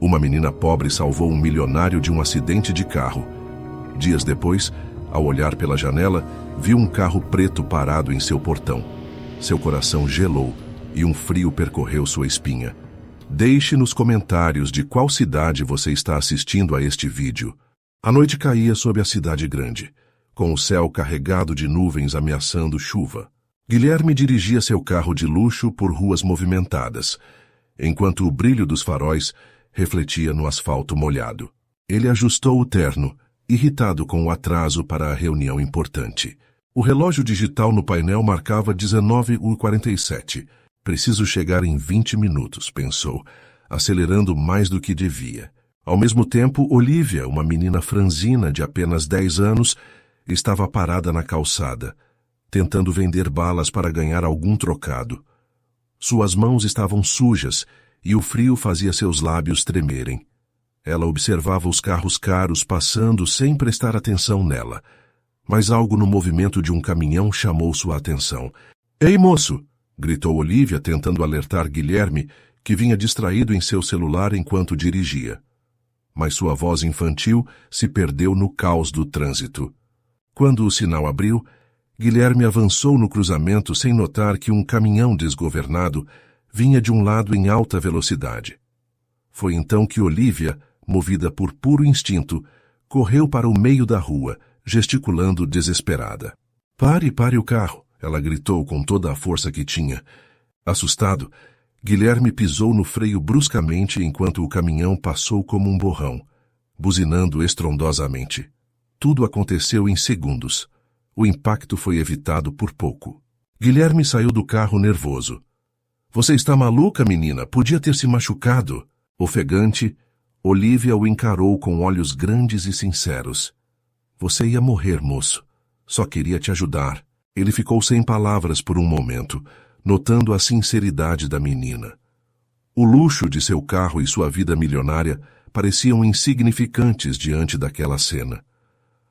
Uma menina pobre salvou um milionário de um acidente de carro. Dias depois, ao olhar pela janela, viu um carro preto parado em seu portão. Seu coração gelou e um frio percorreu sua espinha. Deixe nos comentários de qual cidade você está assistindo a este vídeo. A noite caía sobre a cidade grande, com o céu carregado de nuvens ameaçando chuva. Guilherme dirigia seu carro de luxo por ruas movimentadas, enquanto o brilho dos faróis refletia no asfalto molhado. Ele ajustou o terno, irritado com o atraso para a reunião importante. O relógio digital no painel marcava 19h47. Preciso chegar em 20 minutos, pensou, acelerando mais do que devia. Ao mesmo tempo, Olivia, uma menina franzina de apenas 10 anos, estava parada na calçada, tentando vender balas para ganhar algum trocado. Suas mãos estavam sujas e o frio fazia seus lábios tremerem. Ela observava os carros caros passando sem prestar atenção nela. Mas algo no movimento de um caminhão chamou sua atenção. — Ei, moço! Gritou Olivia, tentando alertar Guilherme, que vinha distraído em seu celular enquanto dirigia. Mas sua voz infantil se perdeu no caos do trânsito. Quando o sinal abriu, Guilherme avançou no cruzamento sem notar que um caminhão desgovernado vinha de um lado em alta velocidade. Foi então que Olivia, movida por puro instinto, correu para o meio da rua, gesticulando desesperada. — Pare o carro! Ela gritou com toda a força que tinha. Assustado, Guilherme pisou no freio bruscamente enquanto o caminhão passou como um borrão, buzinando estrondosamente. Tudo aconteceu em segundos. O impacto foi evitado por pouco. Guilherme saiu do carro nervoso. — Você está maluca, menina? Podia ter se machucado. Ofegante, Olivia o encarou com olhos grandes e sinceros. — Você ia morrer, moço. Só queria te ajudar. Ele ficou sem palavras por um momento, notando a sinceridade da menina. O luxo de seu carro e sua vida milionária pareciam insignificantes diante daquela cena.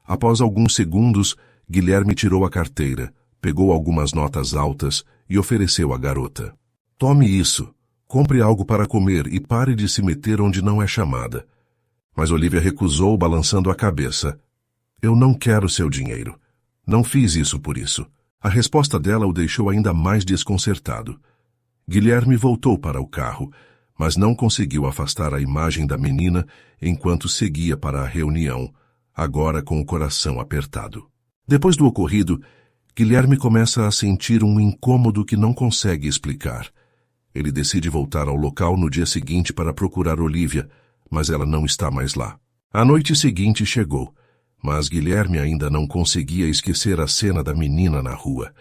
Após alguns segundos, Guilherme tirou a carteira, pegou algumas notas altas e ofereceu à garota. — Tome isso. Compre algo para comer e pare de se meter onde não é chamada. Mas Olivia recusou, balançando a cabeça. — Eu não quero seu dinheiro. Não fiz isso por isso. A resposta dela o deixou ainda mais desconcertado. Guilherme voltou para o carro, mas não conseguiu afastar a imagem da menina enquanto seguia para a reunião, agora com o coração apertado. Depois do ocorrido, Guilherme começa a sentir um incômodo que não consegue explicar. Ele decide voltar ao local no dia seguinte para procurar Olivia, mas ela não está mais lá. A noite seguinte chegou. Mas Guilherme ainda não conseguia esquecer a cena da menina na rua.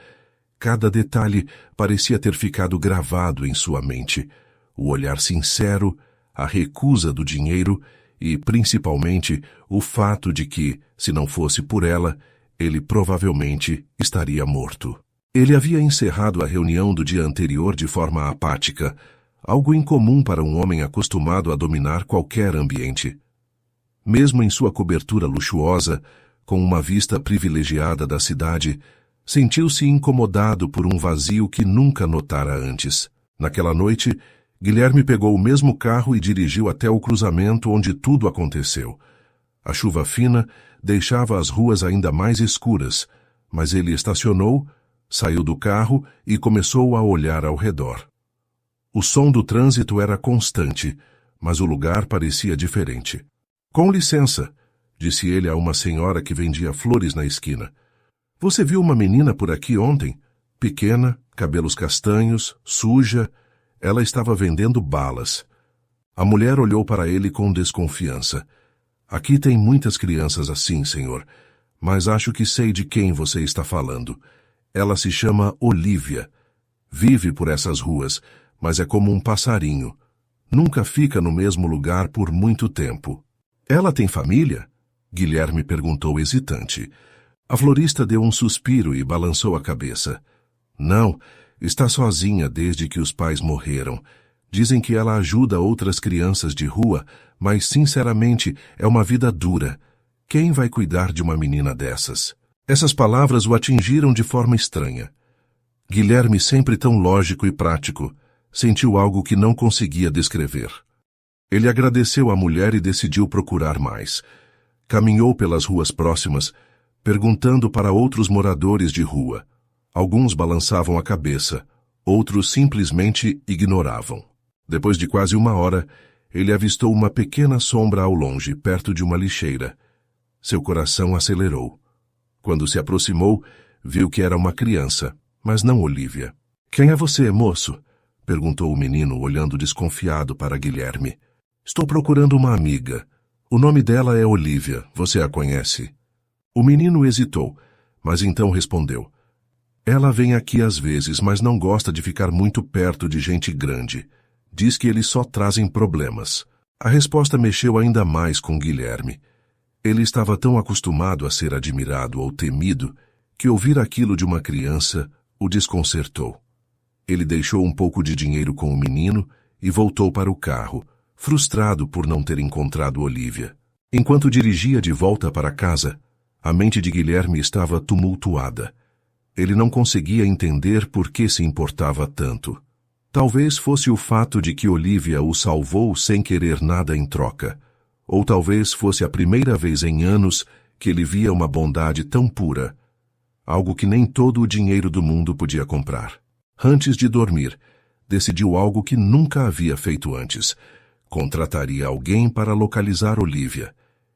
Cada detalhe parecia ter ficado gravado em sua mente. O olhar sincero, a recusa do dinheiro e, principalmente, o fato de que, se não fosse por ela, ele provavelmente estaria morto. Ele havia encerrado a reunião do dia anterior de forma apática, algo incomum para um homem acostumado a dominar qualquer ambiente. Mesmo em sua cobertura luxuosa, com uma vista privilegiada da cidade, sentiu-se incomodado por um vazio que nunca notara antes. Naquela noite, Guilherme pegou o mesmo carro e dirigiu até o cruzamento onde tudo aconteceu. A chuva fina deixava as ruas ainda mais escuras, mas ele estacionou, saiu do carro e começou a olhar ao redor. O som do trânsito era constante, mas o lugar parecia diferente. — Com licença, disse ele a uma senhora que vendia flores na esquina. — Você viu uma menina por aqui ontem? Pequena, cabelos castanhos, suja. Ela estava vendendo balas. A mulher olhou para ele com desconfiança. — Aqui tem muitas crianças assim, senhor, mas acho que sei de quem você está falando. Ela se chama Olivia. Vive por essas ruas, mas é como um passarinho. Nunca fica no mesmo lugar por muito tempo. — Ela tem família? Guilherme perguntou hesitante. A florista deu um suspiro e balançou a cabeça. — Não, está sozinha desde que os pais morreram. Dizem que ela ajuda outras crianças de rua, mas, sinceramente, é uma vida dura. Quem vai cuidar de uma menina dessas? Essas palavras o atingiram de forma estranha. Guilherme, sempre tão lógico e prático, sentiu algo que não conseguia descrever. Ele agradeceu à mulher e decidiu procurar mais. Caminhou pelas ruas próximas, perguntando para outros moradores de rua. Alguns balançavam a cabeça, outros simplesmente ignoravam. Depois de quase 1 hora, ele avistou uma pequena sombra ao longe, perto de uma lixeira. Seu coração acelerou. Quando se aproximou, viu que era uma criança, mas não Olivia. "Quem é você, moço?" perguntou o menino, olhando desconfiado para Guilherme. "Estou procurando uma amiga. O nome dela é Olivia. Você a conhece?" O menino hesitou, mas então respondeu. "Ela vem aqui às vezes, mas não gosta de ficar muito perto de gente grande. Diz que eles só trazem problemas." A resposta mexeu ainda mais com Guilherme. Ele estava tão acostumado a ser admirado ou temido que ouvir aquilo de uma criança o desconcertou. Ele deixou um pouco de dinheiro com o menino e voltou para o carro, frustrado por não ter encontrado Olivia. Enquanto dirigia de volta para casa, a mente de Guilherme estava tumultuada. Ele não conseguia entender por que se importava tanto. Talvez fosse o fato de que Olivia o salvou sem querer nada em troca. Ou talvez fosse a primeira vez em anos que ele via uma bondade tão pura, algo que nem todo o dinheiro do mundo podia comprar. Antes de dormir, decidiu algo que nunca havia feito antes. Contrataria alguém para localizar Olivia.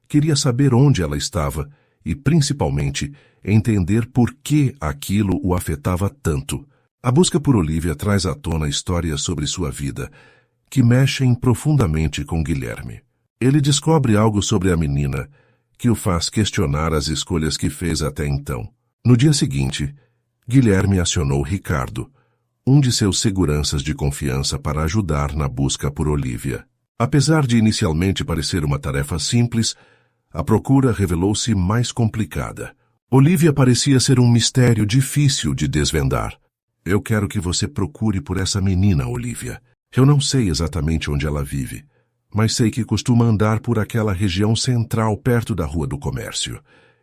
Queria saber onde ela estava e, principalmente, entender por que aquilo o afetava tanto. A busca por Olivia traz à tona histórias sobre sua vida, que mexem profundamente com Guilherme. Ele descobre algo sobre a menina, que o faz questionar as escolhas que fez até então. No dia seguinte, Guilherme acionou Ricardo, um de seus seguranças de confiança, para ajudar na busca por Olivia. Apesar de inicialmente parecer uma tarefa simples, a procura revelou-se mais complicada. Olivia parecia ser um mistério difícil de desvendar. "Eu quero que você procure por essa menina, Olivia. Eu não sei exatamente onde ela vive, mas sei que costuma andar por aquela região central perto da Rua do Comércio",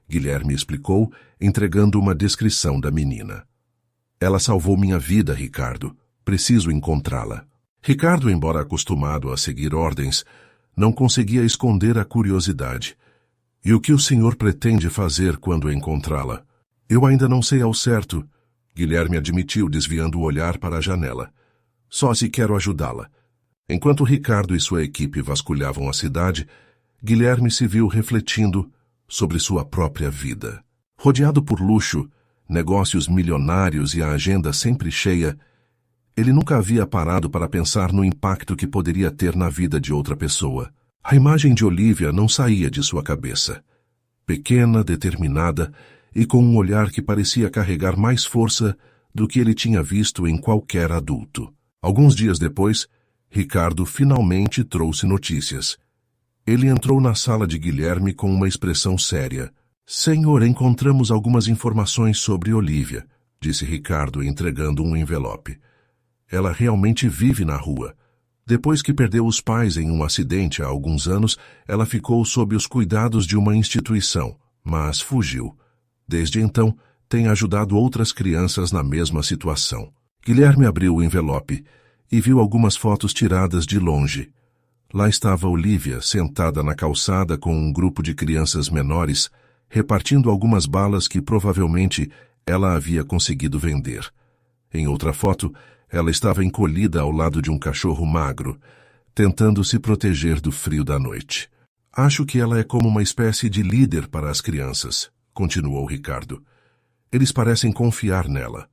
Guilherme explicou, entregando uma descrição da menina. "Ela salvou minha vida, Ricardo. Preciso encontrá-la." Ricardo, embora acostumado a seguir ordens, não conseguia esconder a curiosidade. "E o que o senhor pretende fazer quando encontrá-la?" "Eu ainda não sei ao certo", Guilherme admitiu, desviando o olhar para a janela. "Só se quero ajudá-la." Enquanto Ricardo e sua equipe vasculhavam a cidade, Guilherme se viu refletindo sobre sua própria vida. Rodeado por luxo, negócios milionários e a agenda sempre cheia, ele nunca havia parado para pensar no impacto que poderia ter na vida de outra pessoa. A imagem de Olivia não saía de sua cabeça. Pequena, determinada e com um olhar que parecia carregar mais força do que ele tinha visto em qualquer adulto. Alguns dias depois, Ricardo finalmente trouxe notícias. Ele entrou na sala de Guilherme com uma expressão séria. "Senhor, encontramos algumas informações sobre Olivia", disse Ricardo, entregando um envelope. "Ela realmente vive na rua. Depois que perdeu os pais em um acidente há alguns anos, ela ficou sob os cuidados de uma instituição, mas fugiu. Desde então, tem ajudado outras crianças na mesma situação." Guilherme abriu o envelope e viu algumas fotos tiradas de longe. Lá estava Olivia, sentada na calçada com um grupo de crianças menores, repartindo algumas balas que provavelmente ela havia conseguido vender. Em outra foto, ela estava encolhida ao lado de um cachorro magro, tentando se proteger do frio da noite. "Acho que ela é como uma espécie de líder para as crianças", continuou Ricardo. "Eles parecem confiar nela,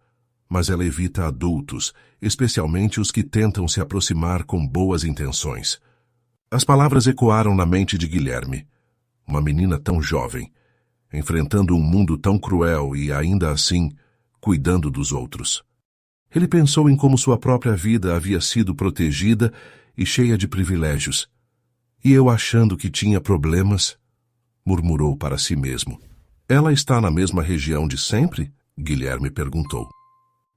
mas ela evita adultos, especialmente os que tentam se aproximar com boas intenções." As palavras ecoaram na mente de Guilherme. Uma menina tão jovem, enfrentando um mundo tão cruel e, ainda assim, cuidando dos outros. Ele pensou em como sua própria vida havia sido protegida e cheia de privilégios. "E eu achando que tinha problemas?" murmurou para si mesmo. "Ela está na mesma região de sempre?" Guilherme perguntou.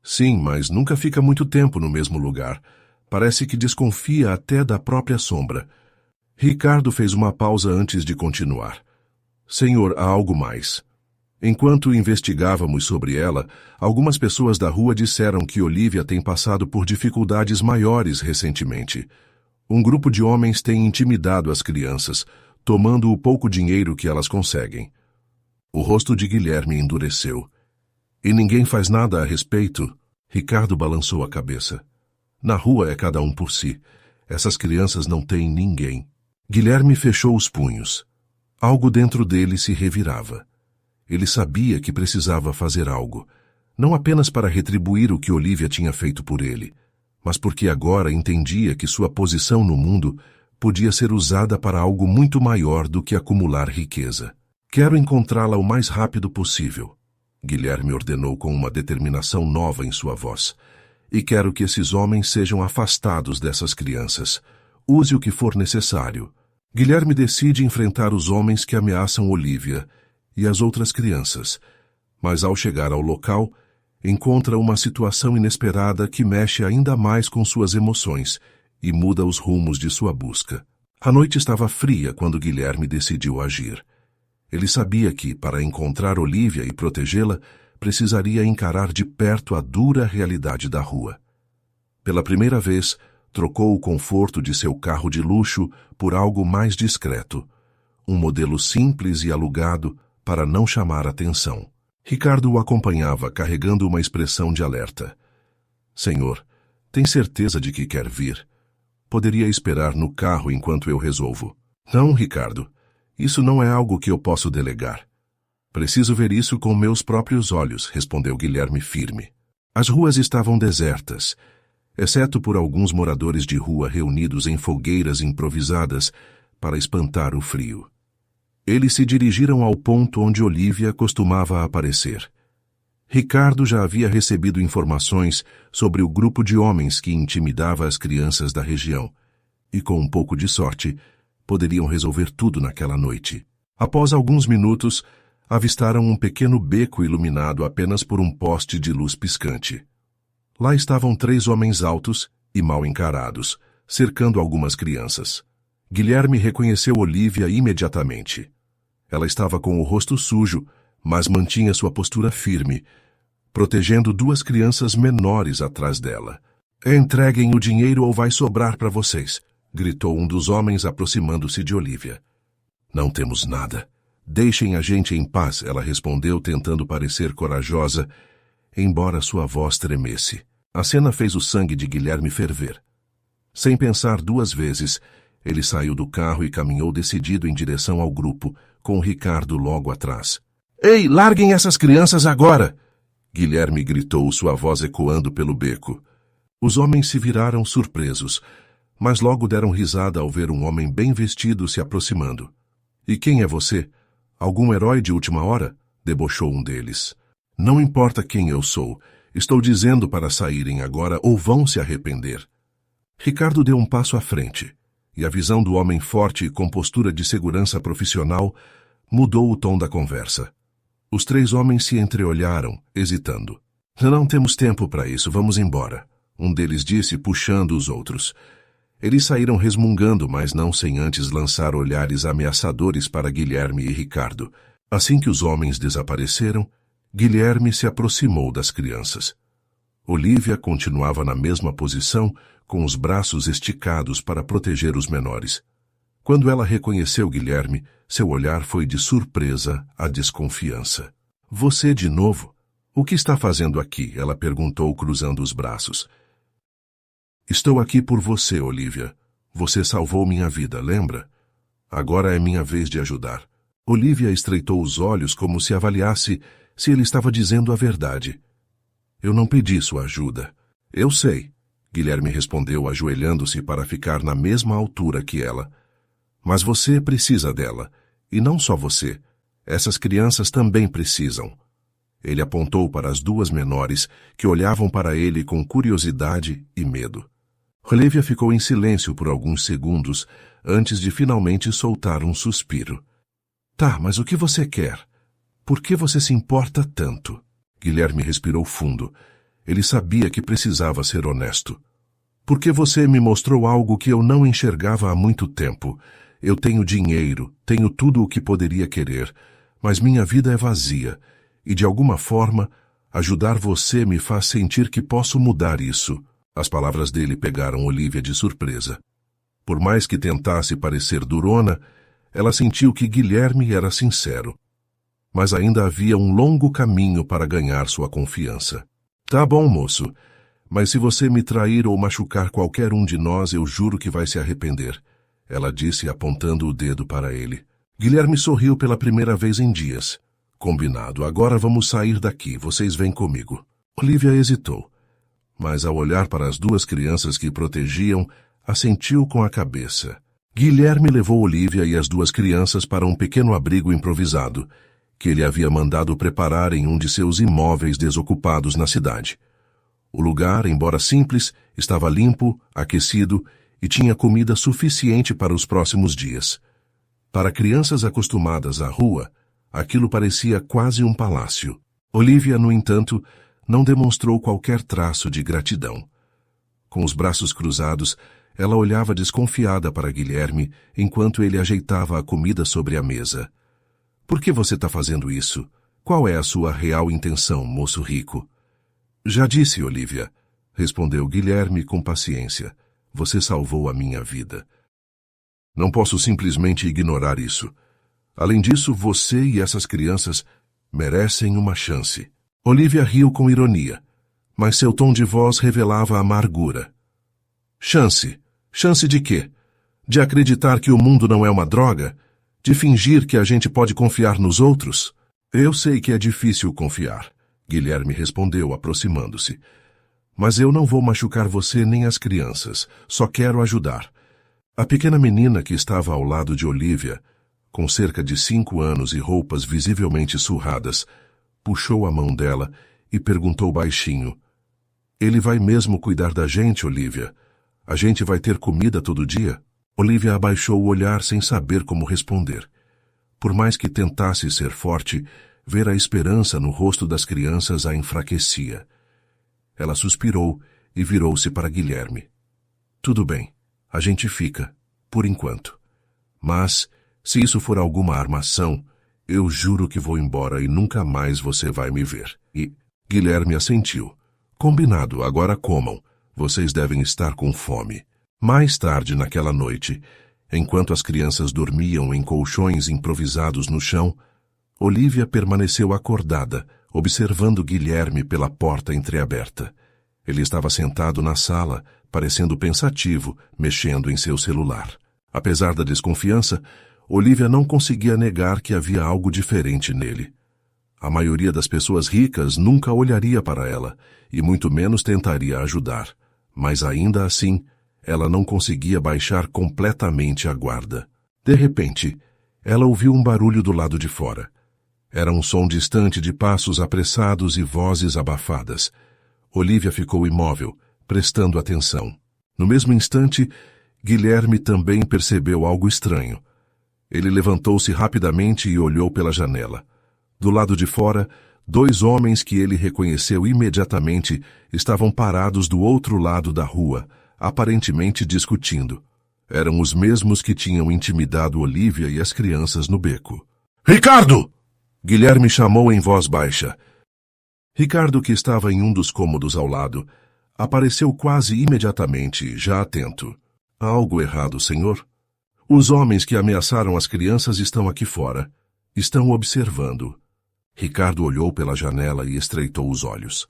"Sim, mas nunca fica muito tempo no mesmo lugar. Parece que desconfia até da própria sombra." Ricardo fez uma pausa antes de continuar. "Senhor, há algo mais. Enquanto investigávamos sobre ela, algumas pessoas da rua disseram que Olivia tem passado por dificuldades maiores recentemente. Um grupo de homens tem intimidado as crianças, tomando o pouco dinheiro que elas conseguem. O rosto de Guilherme endureceu. E ninguém faz nada a respeito? Ricardo balançou a cabeça. Na rua é cada um por si. Essas crianças não têm ninguém. Guilherme fechou os punhos. Algo dentro dele se revirava. Ele sabia que precisava fazer algo, não apenas para retribuir o que Olivia tinha feito por ele, mas porque agora entendia que sua posição no mundo podia ser usada para algo muito maior do que acumular riqueza. Quero encontrá-la o mais rápido possível, Guilherme ordenou com uma determinação nova em sua voz. E quero que esses homens sejam afastados dessas crianças. Use o que for necessário. Guilherme decide enfrentar os homens que ameaçam Olivia e as outras crianças, mas ao chegar ao local, encontra uma situação inesperada que mexe ainda mais com suas emoções e muda os rumos de sua busca. A noite estava fria quando Guilherme decidiu agir. Ele sabia que, para encontrar Olivia e protegê-la, precisaria encarar de perto a dura realidade da rua. Pela primeira vez, trocou o conforto de seu carro de luxo por algo mais discreto, um modelo simples e alugado para não chamar atenção. Ricardo o acompanhava, carregando uma expressão de alerta. Senhor, tem certeza de que quer vir? Poderia esperar no carro enquanto eu resolvo. Não, Ricardo. Isso não é algo que eu posso delegar. Preciso ver isso com meus próprios olhos, respondeu Guilherme firme. As ruas estavam desertas, exceto por alguns moradores de rua reunidos em fogueiras improvisadas para espantar o frio. Eles se dirigiram ao ponto onde Olivia costumava aparecer. Ricardo já havia recebido informações sobre o grupo de homens que intimidava as crianças da região, e com um pouco de sorte, poderiam resolver tudo naquela noite. Após alguns minutos, avistaram um pequeno beco iluminado apenas por um poste de luz piscante. Lá estavam 3 homens altos e mal encarados, cercando algumas crianças. Guilherme reconheceu Olivia imediatamente. Ela estava com o rosto sujo, mas mantinha sua postura firme, protegendo 2 crianças menores atrás dela. Entreguem o dinheiro ou vai sobrar para vocês, gritou um dos homens aproximando-se de Olivia. Não temos nada. Deixem a gente em paz, ela respondeu tentando parecer corajosa, embora sua voz tremesse. A cena fez o sangue de Guilherme ferver. Sem pensar 2 vezes, ele saiu do carro e caminhou decidido em direção ao grupo, com Ricardo logo atrás. Ei, larguem essas crianças agora! Guilherme gritou, sua voz ecoando pelo beco. Os homens se viraram surpresos, mas logo deram risada ao ver um homem bem vestido se aproximando. E quem é você? Algum herói de última hora? Debochou um deles. Não importa quem eu sou, estou dizendo para saírem agora ou vão se arrepender. Ricardo deu um passo à frente, e a visão do homem forte com postura de segurança profissional mudou o tom da conversa. Os 3 homens se entreolharam, hesitando. Não temos tempo para isso, vamos embora, um deles disse, puxando os outros. Eles saíram resmungando, mas não sem antes lançar olhares ameaçadores para Guilherme e Ricardo. Assim que os homens desapareceram, Guilherme se aproximou das crianças. Olivia continuava na mesma posição, com os braços esticados para proteger os menores. Quando ela reconheceu Guilherme, seu olhar foi de surpresa a desconfiança. Você de novo? O que está fazendo aqui? Ela perguntou, cruzando os braços. Estou aqui por você, Olivia. Você salvou minha vida, lembra? Agora é minha vez de ajudar. Olivia estreitou os olhos como se avaliasse se ele estava dizendo a verdade. Eu não pedi sua ajuda. Eu sei, Guilherme respondeu, ajoelhando-se para ficar na mesma altura que ela. Mas você precisa dela. E não só você. Essas crianças também precisam. Ele apontou para as 2 menores, que olhavam para ele com curiosidade e medo. Olivia ficou em silêncio por alguns segundos, antes de finalmente soltar um suspiro. Tá, mas o que você quer? Por que você se importa tanto? Guilherme respirou fundo. Ele sabia que precisava ser honesto. Porque você me mostrou algo que eu não enxergava há muito tempo. Eu tenho dinheiro, tenho tudo o que poderia querer, mas minha vida é vazia, e de alguma forma, ajudar você me faz sentir que posso mudar isso. As palavras dele pegaram Olivia de surpresa. Por mais que tentasse parecer durona, ela sentiu que Guilherme era sincero. Mas ainda havia um longo caminho para ganhar sua confiança. Tá bom, moço, mas se você me trair ou machucar qualquer um de nós, eu juro que vai se arrepender, ela disse apontando o dedo para ele. Guilherme sorriu pela primeira vez em dias. Combinado, agora vamos sair daqui, vocês vêm comigo. Olivia hesitou, mas ao olhar para as duas crianças que protegiam, assentiu com a cabeça. Guilherme levou Olivia e as duas crianças para um pequeno abrigo improvisado, que ele havia mandado preparar em um de seus imóveis desocupados na cidade. O lugar, embora simples, estava limpo, aquecido e tinha comida suficiente para os próximos dias. Para crianças acostumadas à rua, aquilo parecia quase um palácio. Olivia, no entanto, não demonstrou qualquer traço de gratidão. Com os braços cruzados, ela olhava desconfiada para Guilherme enquanto ele ajeitava a comida sobre a mesa. Por que você está fazendo isso? Qual é a sua real intenção, moço rico? Já disse, Olivia, respondeu Guilherme com paciência. Você salvou a minha vida. Não posso simplesmente ignorar isso. Além disso, você e essas crianças merecem uma chance. Olivia riu com ironia, mas seu tom de voz revelava amargura. Chance? Chance de quê? De acreditar que o mundo não é uma droga? De fingir que a gente pode confiar nos outros? Eu sei que é difícil confiar, Guilherme respondeu, aproximando-se. Mas eu não vou machucar você nem as crianças, só quero ajudar. A pequena menina que estava ao lado de Olivia, com cerca de 5 anos e roupas visivelmente surradas, puxou a mão dela e perguntou baixinho. Ele vai mesmo cuidar da gente, Olivia? A gente vai ter comida todo dia? Olivia abaixou o olhar sem saber como responder. Por mais que tentasse ser forte, ver a esperança no rosto das crianças a enfraquecia. Ela suspirou e virou-se para Guilherme. Tudo bem, a gente fica, por enquanto. Mas, se isso for alguma armação, eu juro que vou embora e nunca mais você vai me ver. E Guilherme assentiu. Combinado, agora comam. Vocês devem estar com fome. Mais tarde naquela noite, enquanto as crianças dormiam em colchões improvisados no chão, Olivia permaneceu acordada, observando Guilherme pela porta entreaberta. Ele estava sentado na sala, parecendo pensativo, mexendo em seu celular. Apesar da desconfiança, Olivia não conseguia negar que havia algo diferente nele. A maioria das pessoas ricas nunca olharia para ela, e muito menos tentaria ajudar. Mas ainda assim, ela não conseguia baixar completamente a guarda. De repente, ela ouviu um barulho do lado de fora. Era um som distante de passos apressados e vozes abafadas. Olivia ficou imóvel, prestando atenção. No mesmo instante, Guilherme também percebeu algo estranho. Ele levantou-se rapidamente e olhou pela janela. Do lado de fora, 2 homens que ele reconheceu imediatamente estavam parados do outro lado da rua, aparentemente discutindo. Eram os mesmos que tinham intimidado Olivia e as crianças no beco. Ricardo! Guilherme chamou em voz baixa. Ricardo, que estava em um dos cômodos ao lado, apareceu quase imediatamente, já atento. Há algo errado, senhor? Os homens que ameaçaram as crianças estão aqui fora. Estão observando. Ricardo olhou pela janela e estreitou os olhos.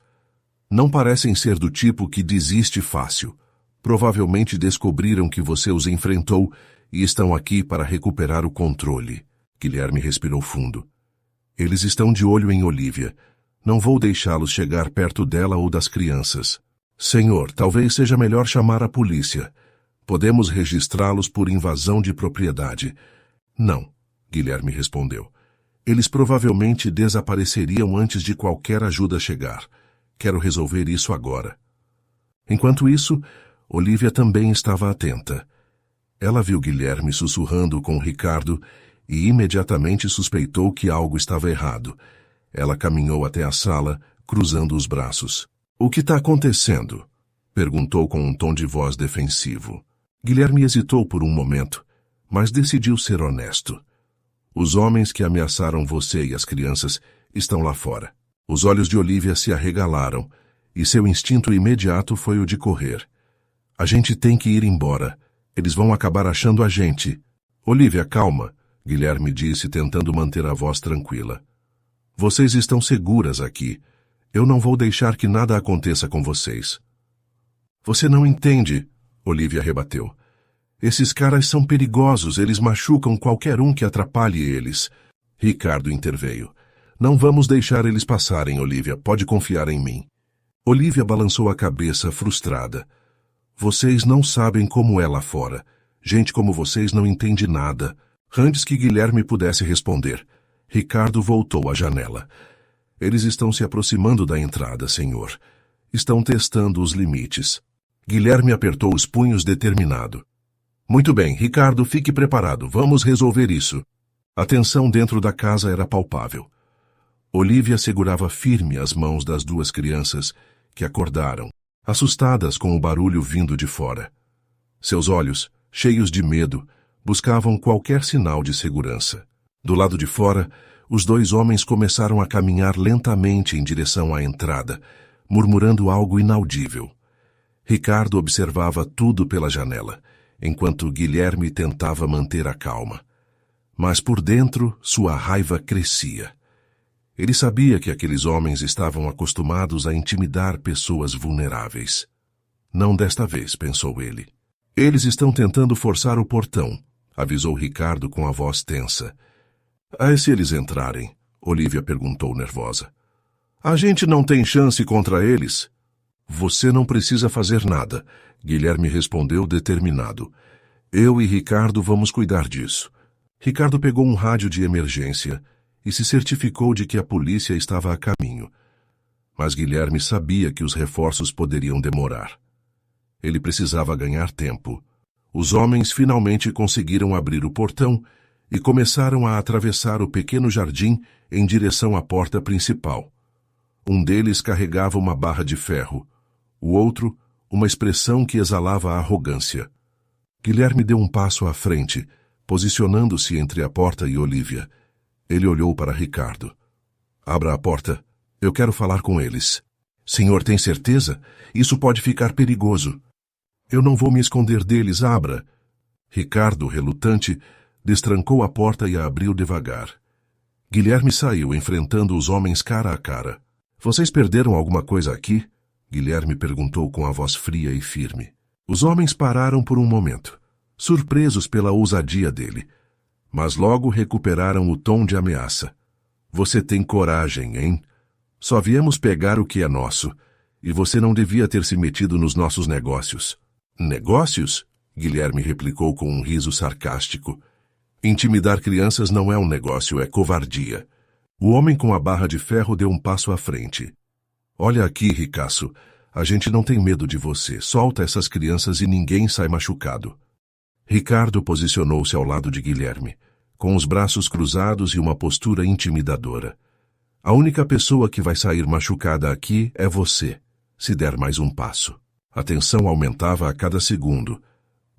Não parecem ser do tipo que desiste fácil. Provavelmente descobriram que você os enfrentou e estão aqui para recuperar o controle. Guilherme respirou fundo. Eles estão de olho em Olivia. Não vou deixá-los chegar perto dela ou das crianças. Senhor, talvez seja melhor chamar a polícia. Podemos registrá-los por invasão de propriedade. Não, Guilherme respondeu. Eles provavelmente desapareceriam antes de qualquer ajuda chegar. Quero resolver isso agora. Enquanto isso, Olivia também estava atenta. Ela viu Guilherme sussurrando com Ricardo e imediatamente suspeitou que algo estava errado. Ela caminhou até a sala, cruzando os braços. O que está acontecendo? Perguntou com um tom de voz defensivo. Guilherme hesitou por um momento, mas decidiu ser honesto. Os homens que ameaçaram você e as crianças estão lá fora. Os olhos de Olivia se arregalaram, e seu instinto imediato foi o de correr. A gente tem que ir embora, Eles vão acabar achando a gente. Olivia, calma, Guilherme disse, tentando manter a voz tranquila. Vocês estão seguras aqui. Eu não vou deixar que nada aconteça com vocês. Você não entende, Olivia rebateu. Esses caras são perigosos, eles machucam qualquer um que atrapalhe eles. Ricardo interveio. Não vamos deixar eles passarem, Olivia, pode confiar em mim. Olivia balançou a cabeça, frustrada. Vocês não sabem como é lá fora. Gente como vocês não entende nada. Antes que Guilherme pudesse responder, Ricardo voltou à janela. Eles estão se aproximando da entrada, senhor. Estão testando os limites. Guilherme apertou os punhos determinado. Muito bem, Ricardo, fique preparado. Vamos resolver isso. A tensão dentro da casa era palpável. Olivia segurava firme as mãos das duas crianças, que acordaram, assustadas com o barulho vindo de fora. Seus olhos, cheios de medo, buscavam qualquer sinal de segurança. Do lado de fora, os dois homens começaram a caminhar lentamente em direção à entrada, murmurando algo inaudível. Ricardo observava tudo pela janela, enquanto Guilherme tentava manter a calma. Mas por dentro, sua raiva crescia. Ele sabia que aqueles homens estavam acostumados a intimidar pessoas vulneráveis. Não desta vez, pensou ele. Eles estão tentando forçar o portão, avisou Ricardo com a voz tensa. E se eles entrarem? Olivia perguntou nervosa. A gente não tem chance contra eles. Você não precisa fazer nada, Guilherme respondeu determinado. Eu e Ricardo vamos cuidar disso. Ricardo pegou um rádio de emergência e se certificou de que a polícia estava a caminho. Mas Guilherme sabia que os reforços poderiam demorar. Ele precisava ganhar tempo. Os homens finalmente conseguiram abrir o portão e começaram a atravessar o pequeno jardim em direção à porta principal. Um deles carregava uma barra de ferro, o outro, uma expressão que exalava arrogância. Guilherme deu um passo à frente, posicionando-se entre a porta e Olivia. Ele olhou para Ricardo. Abra a porta. Eu quero falar com eles. Senhor, tem certeza? Isso pode ficar perigoso. Eu não vou me esconder deles, abra. Ricardo, relutante, destrancou a porta e a abriu devagar. Guilherme saiu, enfrentando os homens cara a cara. Vocês perderam alguma coisa aqui? Guilherme perguntou com a voz fria e firme. Os homens pararam por um momento, surpresos pela ousadia dele. Mas logo recuperaram o tom de ameaça. Você tem coragem, hein? Só viemos pegar o que é nosso, e você não devia ter se metido nos nossos negócios. Negócios? Guilherme replicou com um riso sarcástico. Intimidar crianças não é um negócio, é covardia. O homem com a barra de ferro deu um passo à frente. Olha aqui, ricaço, a gente não tem medo de você. Solta essas crianças e ninguém sai machucado. Ricardo posicionou-se ao lado de Guilherme, com os braços cruzados e uma postura intimidadora. A única pessoa que vai sair machucada aqui é você, se der mais um passo. A tensão aumentava a cada segundo,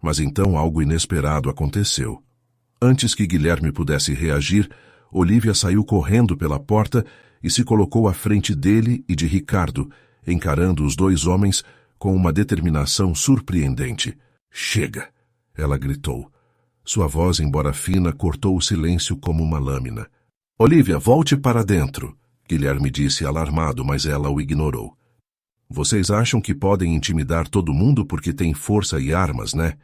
mas então algo inesperado aconteceu. Antes que Guilherme pudesse reagir, Olivia saiu correndo pela porta e se colocou à frente dele e de Ricardo, encarando os dois homens com uma determinação surpreendente. Chega! Ela gritou. Sua voz, embora fina, cortou o silêncio como uma lâmina. Olivia, volte para dentro, Guilherme disse alarmado, mas ela o ignorou. Vocês acham que podem intimidar todo mundo porque têm força e armas, né?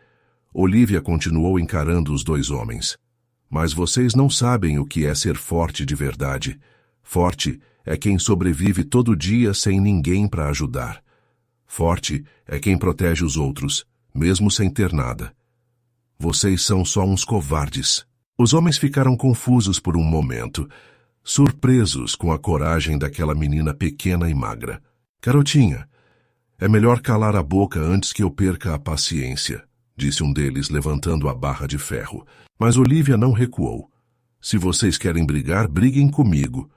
Olivia continuou encarando os dois homens. Mas vocês não sabem o que é ser forte de verdade. Forte é quem sobrevive todo dia sem ninguém para ajudar. Forte é quem protege os outros, mesmo sem ter nada. Vocês são só uns covardes. Os homens ficaram confusos por um momento, surpresos com a coragem daquela menina pequena e magra. Garotinha, é melhor calar a boca antes que eu perca a paciência, disse um deles levantando a barra de ferro. Mas Olivia não recuou. Se vocês querem brigar, briguem comigo.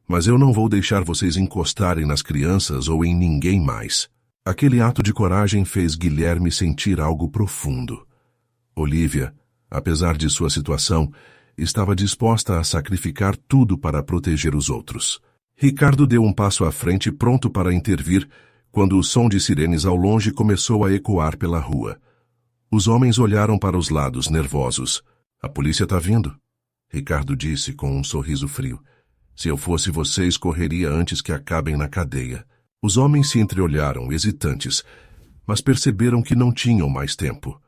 Mas eu não vou deixar vocês encostarem nas crianças ou em ninguém mais. Aquele ato de coragem fez Guilherme sentir algo profundo. Olivia, apesar de sua situação, estava disposta a sacrificar tudo para proteger os outros. Ricardo deu um passo à frente, pronto para intervir, quando o som de sirenes ao longe começou a ecoar pela rua. Os homens olharam para os lados, nervosos. A polícia está vindo, Ricardo disse com um sorriso frio. Se eu fosse vocês, correria antes que acabem na cadeia. Os homens se entreolharam, hesitantes, mas perceberam que não tinham mais tempo.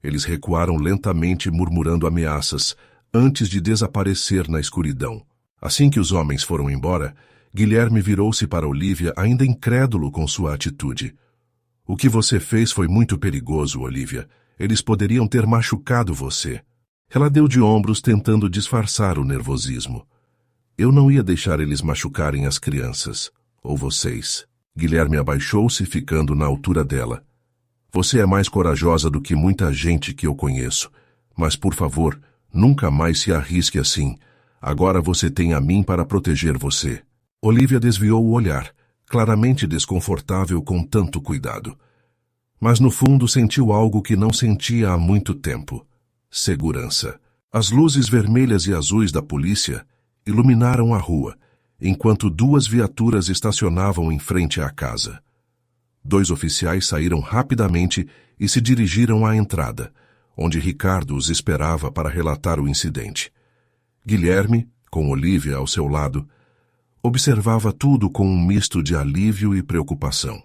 Eles recuaram lentamente, murmurando ameaças, antes de desaparecer na escuridão. Assim que os homens foram embora, Guilherme virou-se para Olivia, ainda incrédulo com sua atitude. O que você fez foi muito perigoso, Olivia. Eles poderiam ter machucado você. Ela deu de ombros, tentando disfarçar o nervosismo. Eu não ia deixar eles machucarem as crianças. Ou vocês. Guilherme abaixou-se, ficando na altura dela. Você é mais corajosa do que muita gente que eu conheço. Mas, por favor, nunca mais se arrisque assim. Agora você tem a mim para proteger você. Olivia desviou o olhar, claramente desconfortável com tanto cuidado. Mas no fundo sentiu algo que não sentia há muito tempo. Segurança. As luzes vermelhas e azuis da polícia iluminaram a rua, enquanto 2 viaturas estacionavam em frente à casa. 2 oficiais saíram rapidamente e se dirigiram à entrada, onde Ricardo os esperava para relatar o incidente. Guilherme, com Olivia ao seu lado, observava tudo com um misto de alívio e preocupação.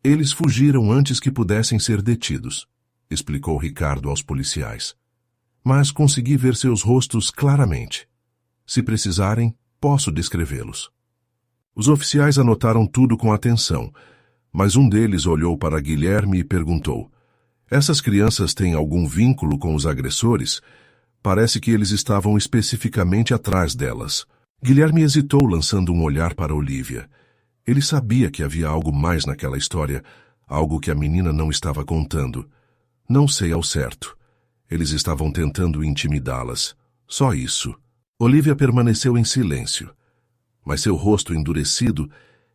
Eles fugiram antes que pudessem ser detidos, explicou Ricardo aos policiais. Mas consegui ver seus rostos claramente. Se precisarem, posso descrevê-los. Os oficiais anotaram tudo com atenção, mas um deles olhou para Guilherme e perguntou: essas crianças têm algum vínculo com os agressores? Parece que eles estavam especificamente atrás delas. Guilherme hesitou, lançando um olhar para Olivia. Ele sabia que havia algo mais naquela história, algo que a menina não estava contando. Não sei ao certo. Eles estavam tentando intimidá-las. Só isso. Olivia permaneceu em silêncio, mas seu rosto endurecido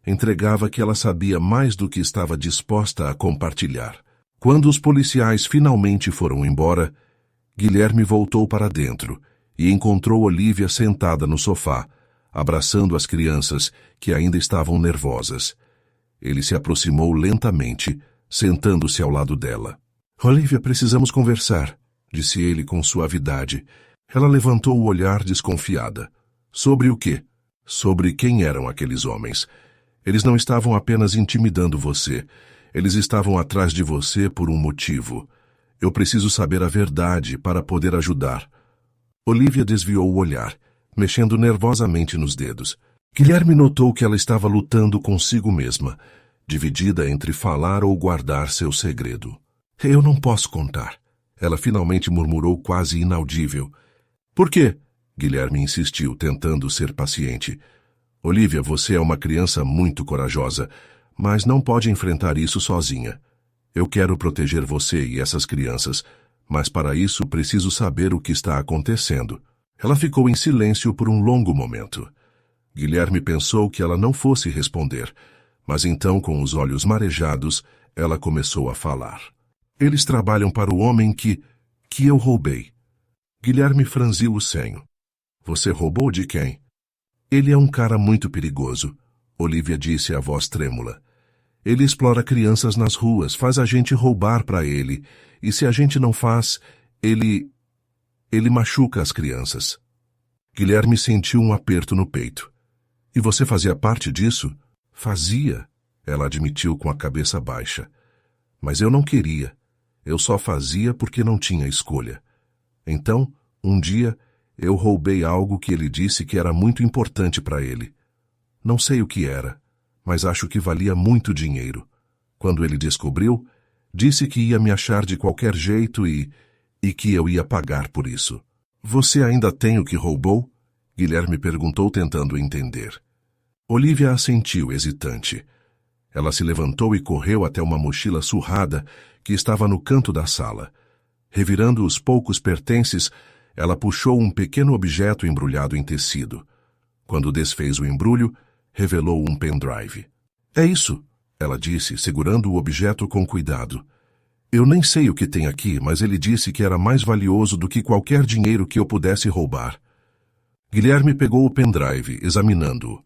entregava que ela sabia mais do que estava disposta a compartilhar. Quando os policiais finalmente foram embora, Guilherme voltou para dentro e encontrou Olivia sentada no sofá, abraçando as crianças, que ainda estavam nervosas. Ele se aproximou lentamente, sentando-se ao lado dela. Olivia, precisamos conversar, disse ele com suavidade. Ela levantou o olhar desconfiada. Sobre o quê? Sobre quem eram aqueles homens. Eles não estavam apenas intimidando você. Eles estavam atrás de você por um motivo. Eu preciso saber a verdade para poder ajudar. Olivia desviou o olhar, mexendo nervosamente nos dedos. Guilherme notou que ela estava lutando consigo mesma, dividida entre falar ou guardar seu segredo. Eu não posso contar. Ela finalmente murmurou, quase inaudível. Por quê? Guilherme insistiu, tentando ser paciente. Olivia, você é uma criança muito corajosa, mas não pode enfrentar isso sozinha. Eu quero proteger você e essas crianças, mas para isso preciso saber o que está acontecendo. Ela ficou em silêncio por um longo momento. Guilherme pensou que ela não fosse responder, mas então, com os olhos marejados, ela começou a falar. Eles trabalham para o homem que eu roubei. Guilherme franziu o senho. Você roubou de quem? Ele é um cara muito perigoso, Olivia disse, a voz trêmula. Ele explora crianças nas ruas, faz a gente roubar para ele, e se a gente não faz, ele machuca as crianças. Guilherme sentiu um aperto no peito. E você fazia parte disso? Fazia, ela admitiu com a cabeça baixa. Mas eu não queria. Eu só fazia porque não tinha escolha. Então, um dia, eu roubei algo que ele disse que era muito importante para ele. Não sei o que era, mas acho que valia muito dinheiro. Quando ele descobriu, disse que ia me achar de qualquer jeito e que eu ia pagar por isso. Você ainda tem o que roubou? Guilherme perguntou, tentando entender. Olivia assentiu, hesitante. Ela se levantou e correu até uma mochila surrada que estava no canto da sala. Revirando os poucos pertences, ela puxou um pequeno objeto embrulhado em tecido. Quando desfez o embrulho, revelou um pendrive. É isso, ela disse, segurando o objeto com cuidado. Eu nem sei o que tem aqui, mas ele disse que era mais valioso do que qualquer dinheiro que eu pudesse roubar. Guilherme pegou o pendrive, examinando-o.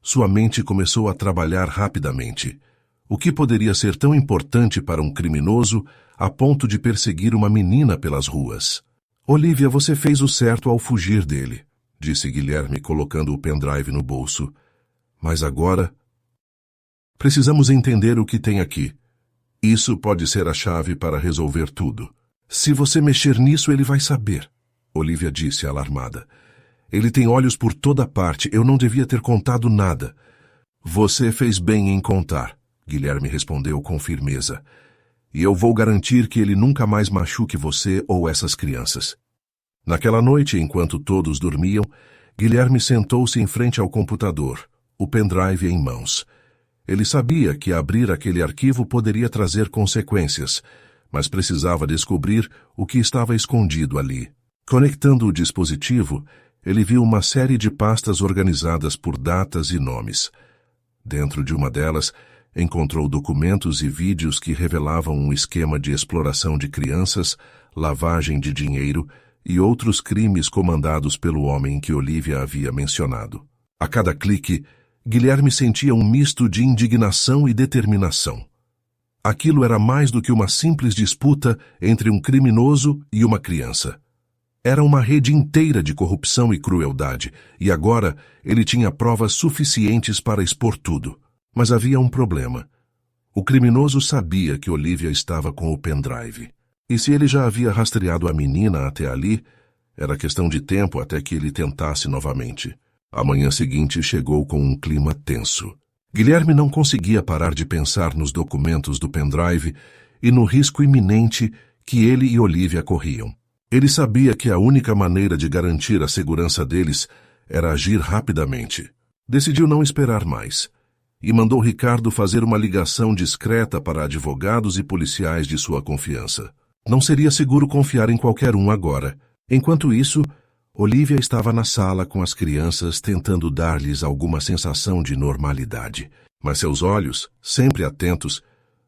Sua mente começou a trabalhar rapidamente. O que poderia ser tão importante para um criminoso a ponto de perseguir uma menina pelas ruas? Olivia, você fez o certo ao fugir dele, disse Guilherme colocando o pendrive no bolso. Mas agora... precisamos entender o que tem aqui. Isso pode ser a chave para resolver tudo. Se você mexer nisso, ele vai saber, Olivia disse alarmada. Ele tem olhos por toda parte, eu não devia ter contado nada. Você fez bem em contar, Guilherme respondeu com firmeza. E eu vou garantir que ele nunca mais machuque você ou essas crianças. Naquela noite, enquanto todos dormiam, Guilherme sentou-se em frente ao computador, o pendrive em mãos. Ele sabia que abrir aquele arquivo poderia trazer consequências, mas precisava descobrir o que estava escondido ali. Conectando o dispositivo, ele viu uma série de pastas organizadas por datas e nomes. Dentro de uma delas, encontrou documentos e vídeos que revelavam um esquema de exploração de crianças, lavagem de dinheiro e outros crimes comandados pelo homem que Olivia havia mencionado. A cada clique, Guilherme sentia um misto de indignação e determinação. Aquilo era mais do que uma simples disputa entre um criminoso e uma criança. Era uma rede inteira de corrupção e crueldade, e agora ele tinha provas suficientes para expor tudo. Mas havia um problema. O criminoso sabia que Olivia estava com o pendrive. E se ele já havia rastreado a menina até ali, era questão de tempo até que ele tentasse novamente. A manhã seguinte chegou com um clima tenso. Guilherme não conseguia parar de pensar nos documentos do pendrive e no risco iminente que ele e Olivia corriam. Ele sabia que a única maneira de garantir a segurança deles era agir rapidamente. Decidiu não esperar mais e mandou Ricardo fazer uma ligação discreta para advogados e policiais de sua confiança. Não seria seguro confiar em qualquer um agora. Enquanto isso, Olivia estava na sala com as crianças tentando dar-lhes alguma sensação de normalidade. Mas seus olhos, sempre atentos,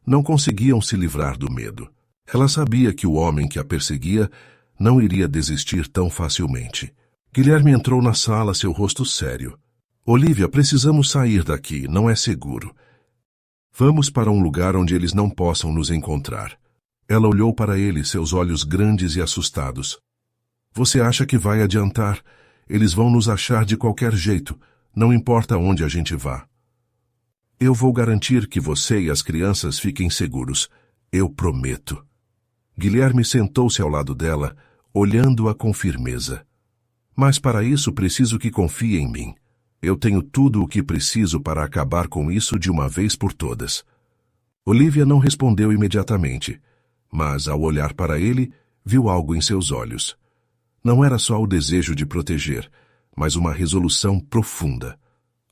não conseguiam se livrar do medo. Ela sabia que o homem que a perseguia não iria desistir tão facilmente. Guilherme entrou na sala, seu rosto sério. Olivia, precisamos sair daqui, não é seguro. Vamos para um lugar onde eles não possam nos encontrar. Ela olhou para ele, seus olhos grandes e assustados. Você acha que vai adiantar? Eles vão nos achar de qualquer jeito, não importa onde a gente vá. Eu vou garantir que você e as crianças fiquem seguros. Eu prometo. Guilherme sentou-se ao lado dela, olhando-a com firmeza. Mas para isso preciso que confie em mim. Eu tenho tudo o que preciso para acabar com isso de uma vez por todas. Olivia não respondeu imediatamente, mas ao olhar para ele, viu algo em seus olhos. Não era só o desejo de proteger, mas uma resolução profunda.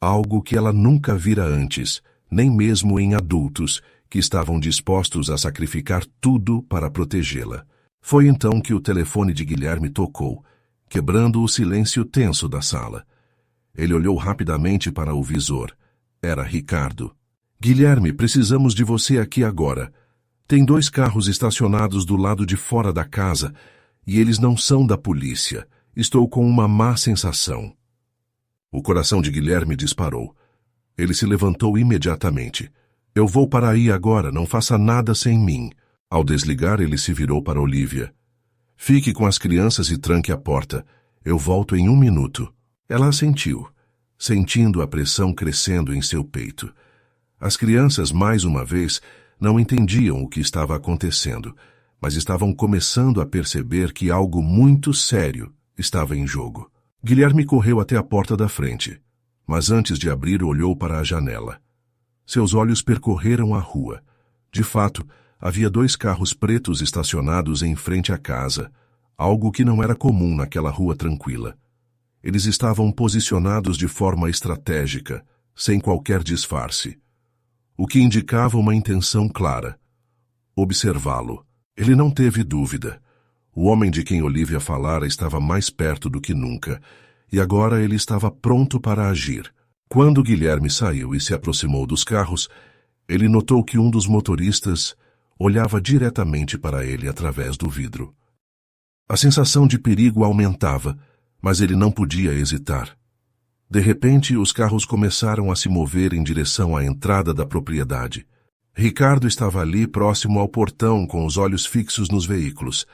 Algo que ela nunca vira antes, nem mesmo em adultos, que estavam dispostos a sacrificar tudo para protegê-la. Foi então que o telefone de Guilherme tocou, quebrando o silêncio tenso da sala. Ele olhou rapidamente para o visor. Era Ricardo. Guilherme, precisamos de você aqui agora. Tem 2 carros estacionados do lado de fora da casa e eles não são da polícia. Estou com uma má sensação. O coração de Guilherme disparou. Ele se levantou imediatamente. Eu vou para aí agora, não faça nada sem mim. Ao desligar, ele se virou para Olivia. Fique com as crianças e tranque a porta. Eu volto em 1 minuto. Ela assentiu, sentindo a pressão crescendo em seu peito. As crianças, mais uma vez, não entendiam o que estava acontecendo, mas estavam começando a perceber que algo muito sério estava em jogo. Guilherme correu até a porta da frente, mas antes de abrir olhou para a janela. Seus olhos percorreram a rua. De fato, havia 2 carros pretos estacionados em frente à casa, algo que não era comum naquela rua tranquila. Eles estavam posicionados de forma estratégica, sem qualquer disfarce, o que indicava uma intenção clara: observá-lo. Ele não teve dúvida. O homem de quem Olivia falara estava mais perto do que nunca, e agora ele estava pronto para agir. Quando Guilherme saiu e se aproximou dos carros, ele notou que um dos motoristas olhava diretamente para ele através do vidro. A sensação de perigo aumentava, mas ele não podia hesitar. De repente, os carros começaram a se mover em direção à entrada da propriedade. Ricardo estava ali próximo ao portão com os olhos fixos nos veículos.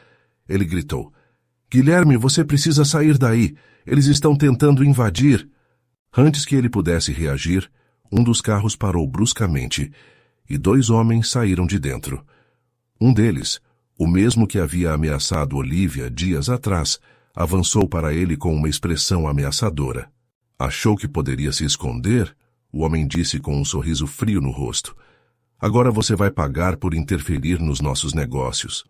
Ele gritou: Guilherme, você precisa sair daí. Eles estão tentando invadir. Antes que ele pudesse reagir, um dos carros parou bruscamente e 2 homens saíram de dentro. Um deles, o mesmo que havia ameaçado Olivia dias atrás, avançou para ele com uma expressão ameaçadora. Achou que poderia se esconder? O homem disse com um sorriso frio no rosto. Agora você vai pagar por interferir nos nossos negócios.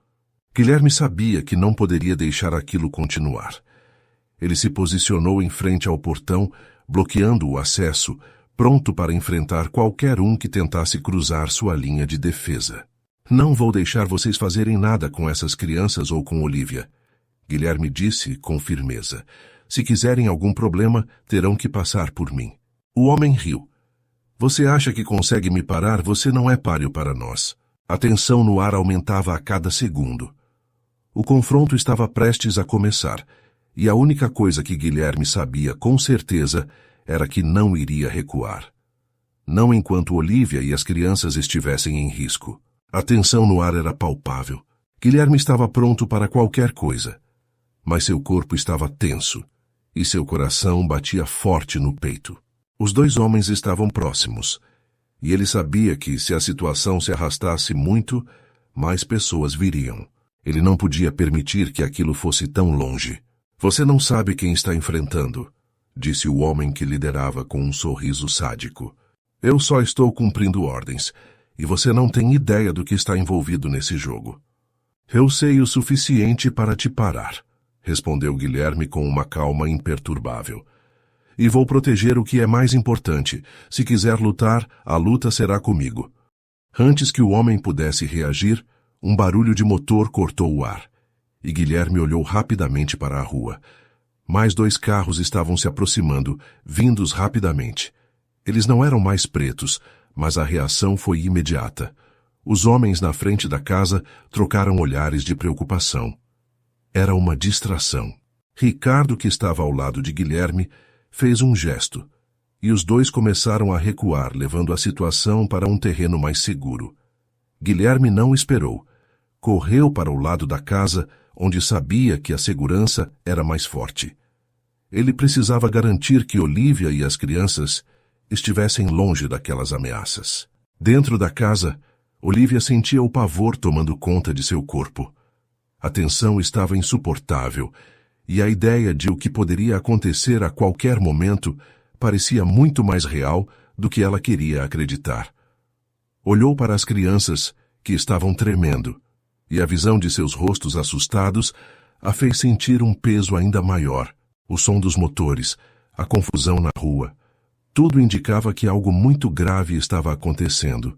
Guilherme sabia que não poderia deixar aquilo continuar. Ele se posicionou em frente ao portão, bloqueando o acesso, pronto para enfrentar qualquer um que tentasse cruzar sua linha de defesa. Não vou deixar vocês fazerem nada com essas crianças ou com Olivia, Guilherme disse com firmeza. Se quiserem algum problema, terão que passar por mim. O homem riu. Você acha que consegue me parar? Você não é páreo para nós. A tensão no ar aumentava a cada segundo. O confronto estava prestes a começar, e a única coisa que Guilherme sabia com certeza era que não iria recuar. Não enquanto Olivia e as crianças estivessem em risco. A tensão no ar era palpável. Guilherme estava pronto para qualquer coisa. Mas seu corpo estava tenso, e seu coração batia forte no peito. Os 2 homens estavam próximos, e ele sabia que, se a situação se arrastasse muito, mais pessoas viriam. Ele não podia permitir que aquilo fosse tão longe. Você não sabe quem está enfrentando, disse o homem que liderava com um sorriso sádico. Eu só estou cumprindo ordens, e você não tem ideia do que está envolvido nesse jogo. Eu sei o suficiente para te parar, respondeu Guilherme com uma calma imperturbável. E vou proteger o que é mais importante. Se quiser lutar, a luta será comigo. Antes que o homem pudesse reagir, um barulho de motor cortou o ar, e Guilherme olhou rapidamente para a rua. Mais 2 carros estavam se aproximando, vindos rapidamente. Eles não eram mais pretos, mas a reação foi imediata. Os homens na frente da casa trocaram olhares de preocupação. Era uma distração. Ricardo, que estava ao lado de Guilherme, fez um gesto, e os 2 começaram a recuar, levando a situação para um terreno mais seguro. Guilherme não esperou. Correu para o lado da casa, onde sabia que a segurança era mais forte. Ele precisava garantir que Olivia e as crianças estivessem longe daquelas ameaças. Dentro da casa, Olivia sentia o pavor tomando conta de seu corpo. A tensão estava insuportável, e a ideia de o que poderia acontecer a qualquer momento parecia muito mais real do que ela queria acreditar. Olhou para as crianças, que estavam tremendo, e a visão de seus rostos assustados a fez sentir um peso ainda maior. O som dos motores, a confusão na rua, tudo indicava que algo muito grave estava acontecendo.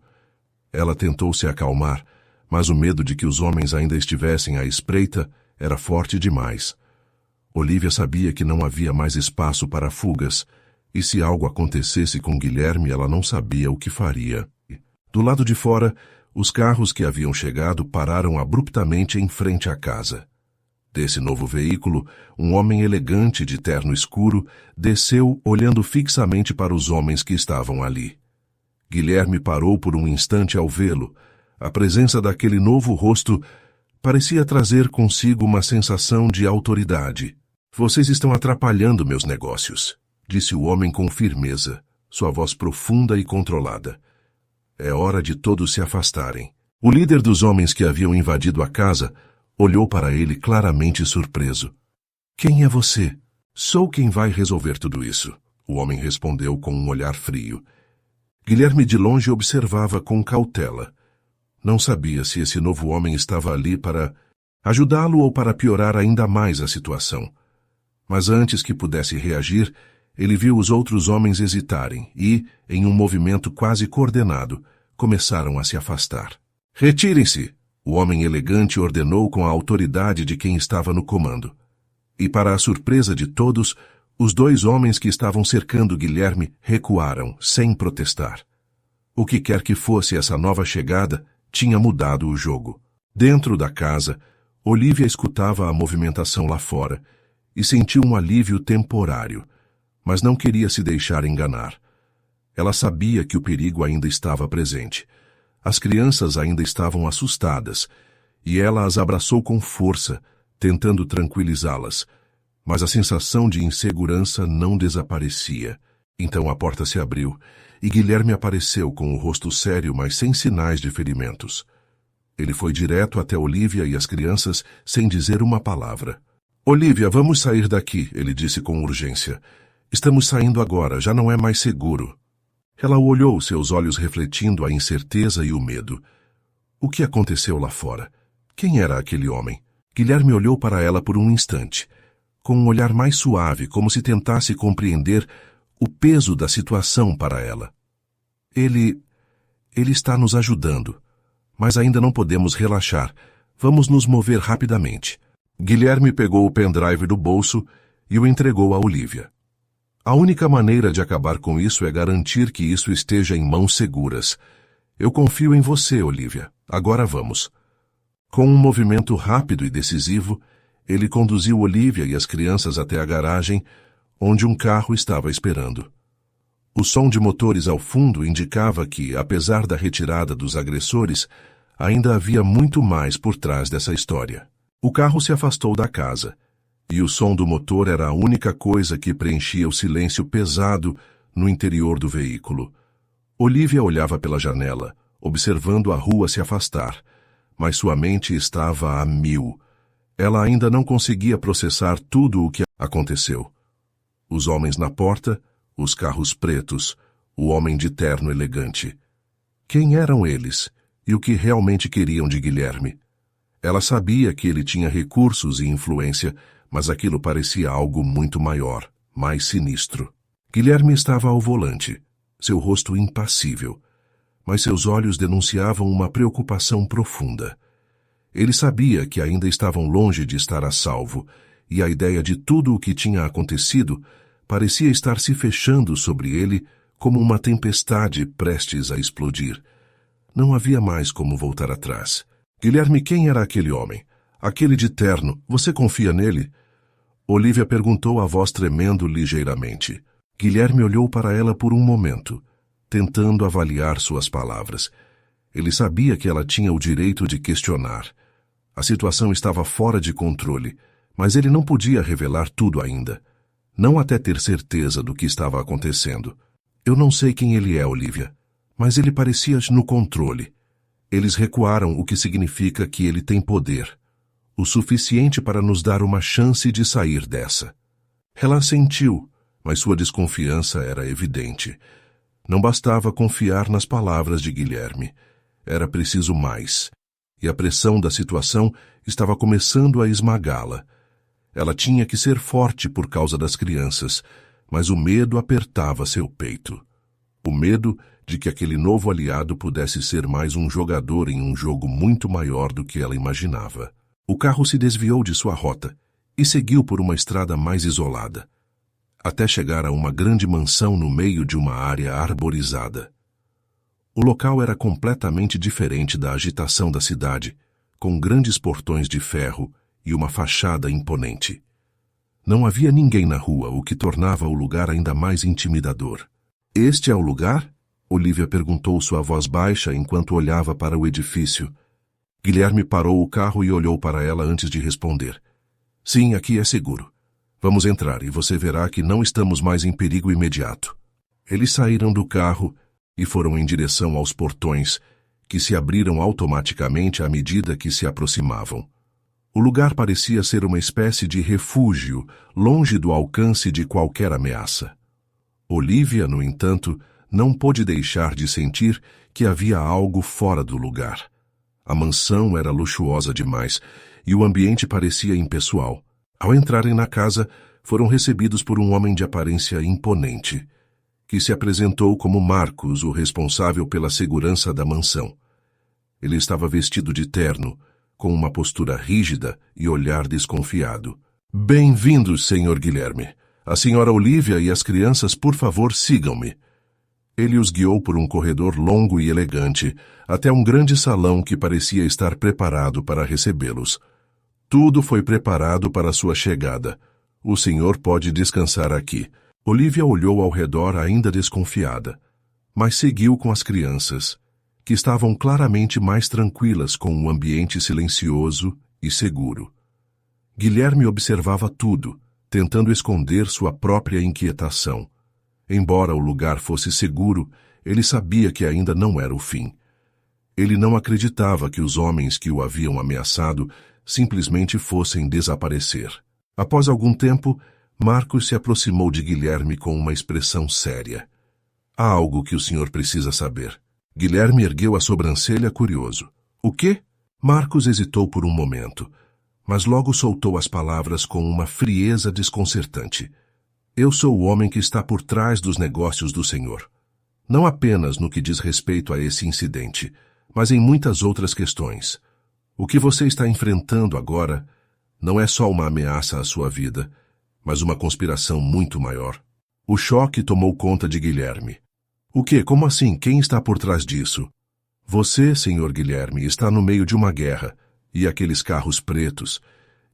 Ela tentou se acalmar, mas o medo de que os homens ainda estivessem à espreita era forte demais. Olivia sabia que não havia mais espaço para fugas, e se algo acontecesse com Guilherme, ela não sabia o que faria. Do lado de fora, os carros que haviam chegado pararam abruptamente em frente à casa. Desse novo veículo, um homem elegante de terno escuro desceu olhando fixamente para os homens que estavam ali. Guilherme parou por um instante ao vê-lo. A presença daquele novo rosto parecia trazer consigo uma sensação de autoridade. Vocês estão atrapalhando meus negócios, disse o homem com firmeza, sua voz profunda e controlada. É hora de todos se afastarem. O líder dos homens que haviam invadido a casa olhou para ele claramente surpreso. Quem é você? Sou quem vai resolver tudo isso, o homem respondeu com um olhar frio. Guilherme de longe observava com cautela. Não sabia se esse novo homem estava ali para ajudá-lo ou para piorar ainda mais a situação. Mas antes que pudesse reagir, ele viu os outros homens hesitarem e, em um movimento quase coordenado, começaram a se afastar. Retirem-se! O homem elegante ordenou com a autoridade de quem estava no comando. E, para a surpresa de todos, os 2 homens que estavam cercando Guilherme recuaram, sem protestar. O que quer que fosse essa nova chegada, tinha mudado o jogo. Dentro da casa, Olivia escutava a movimentação lá fora e sentiu um alívio temporário, mas não queria se deixar enganar. Ela sabia que o perigo ainda estava presente. As crianças ainda estavam assustadas, e ela as abraçou com força, tentando tranquilizá-las. Mas a sensação de insegurança não desaparecia. Então a porta se abriu, e Guilherme apareceu com o rosto sério, mas sem sinais de ferimentos. Ele foi direto até Olivia e as crianças, sem dizer uma palavra. "Olivia, vamos sair daqui", ele disse com urgência. "Estamos saindo agora, já não é mais seguro." Ela o olhou, seus olhos refletindo a incerteza e o medo. O que aconteceu lá fora? Quem era aquele homem? Guilherme olhou para ela por um instante, com um olhar mais suave, como se tentasse compreender o peso da situação para ela. Ele está nos ajudando, mas ainda não podemos relaxar. Vamos nos mover rapidamente." Guilherme pegou o pendrive do bolso e o entregou a Olivia. "A única maneira de acabar com isso é garantir que isso esteja em mãos seguras. Eu confio em você, Olivia. Agora vamos." Com um movimento rápido e decisivo, ele conduziu Olivia e as crianças até a garagem, onde um carro estava esperando. O som de motores ao fundo indicava que, apesar da retirada dos agressores, ainda havia muito mais por trás dessa história. O carro se afastou da casa, e o som do motor era a única coisa que preenchia o silêncio pesado no interior do veículo. Olivia olhava pela janela, observando a rua se afastar, mas sua mente estava a mil. Ela ainda não conseguia processar tudo o que aconteceu. Os homens na porta, os carros pretos, o homem de terno elegante. Quem eram eles e o que realmente queriam de Guilherme? Ela sabia que ele tinha recursos e influência, mas aquilo parecia algo muito maior, mais sinistro. Guilherme estava ao volante, seu rosto impassível, mas seus olhos denunciavam uma preocupação profunda. Ele sabia que ainda estavam longe de estar a salvo, e a ideia de tudo o que tinha acontecido parecia estar se fechando sobre ele como uma tempestade prestes a explodir. Não havia mais como voltar atrás. "Guilherme, quem era aquele homem? Aquele de terno, você confia nele?" Olivia perguntou, a voz tremendo ligeiramente. Guilherme olhou para ela por um momento, tentando avaliar suas palavras. Ele sabia que ela tinha o direito de questionar. A situação estava fora de controle, mas ele não podia revelar tudo ainda. Não até ter certeza do que estava acontecendo. "Eu não sei quem ele é, Olivia, mas ele parecia no controle. Eles recuaram, o que significa que ele tem poder. O suficiente para nos dar uma chance de sair dessa." Ela sentiu, mas sua desconfiança era evidente. Não bastava confiar nas palavras de Guilherme. Era preciso mais. E a pressão da situação estava começando a esmagá-la. Ela tinha que ser forte por causa das crianças, mas o medo apertava seu peito. O medo de que aquele novo aliado pudesse ser mais um jogador em um jogo muito maior do que ela imaginava. O carro se desviou de sua rota e seguiu por uma estrada mais isolada, até chegar a uma grande mansão no meio de uma área arborizada. O local era completamente diferente da agitação da cidade, com grandes portões de ferro e uma fachada imponente. Não havia ninguém na rua, o que tornava o lugar ainda mais intimidador. "Este é o lugar?" Olivia perguntou, sua voz baixa, enquanto olhava para o edifício. Guilherme parou o carro e olhou para ela antes de responder. "Sim, aqui é seguro. Vamos entrar e você verá que não estamos mais em perigo imediato." Eles saíram do carro e foram em direção aos portões, que se abriram automaticamente à medida que se aproximavam. O lugar parecia ser uma espécie de refúgio, longe do alcance de qualquer ameaça. Olivia, no entanto, não pôde deixar de sentir que havia algo fora do lugar. A mansão era luxuosa demais e o ambiente parecia impessoal. Ao entrarem na casa, foram recebidos por um homem de aparência imponente, que se apresentou como Marcos, o responsável pela segurança da mansão. Ele estava vestido de terno, com uma postura rígida e olhar desconfiado. "Bem-vindos, Sr. Guilherme. A Sra. Olivia e as crianças, por favor, sigam-me." Ele os guiou por um corredor longo e elegante, até um grande salão que parecia estar preparado para recebê-los. Tudo foi preparado para sua chegada. "O senhor pode descansar aqui." Olivia olhou ao redor ainda desconfiada, mas seguiu com as crianças. que estavam claramente mais tranquilas com um ambiente silencioso e seguro. Guilherme observava tudo, tentando esconder sua própria inquietação. Embora o lugar fosse seguro, ele sabia que ainda não era o fim. Ele não acreditava que os homens que o haviam ameaçado simplesmente fossem desaparecer. Após algum tempo, Marcos se aproximou de Guilherme com uma expressão séria. Há algo que o senhor precisa saber. Guilherme ergueu a sobrancelha curioso. O quê? Marcos hesitou por um momento, mas logo soltou as palavras com uma frieza desconcertante. Eu sou o homem que está por trás dos negócios do senhor. Não apenas no que diz respeito a esse incidente, mas em muitas outras questões. O que você está enfrentando agora não é só uma ameaça à sua vida, mas uma conspiração muito maior. O choque tomou conta de Guilherme. O quê? Como assim? Quem está por trás disso? Você, senhor Guilherme, está no meio de uma guerra, e aqueles carros pretos,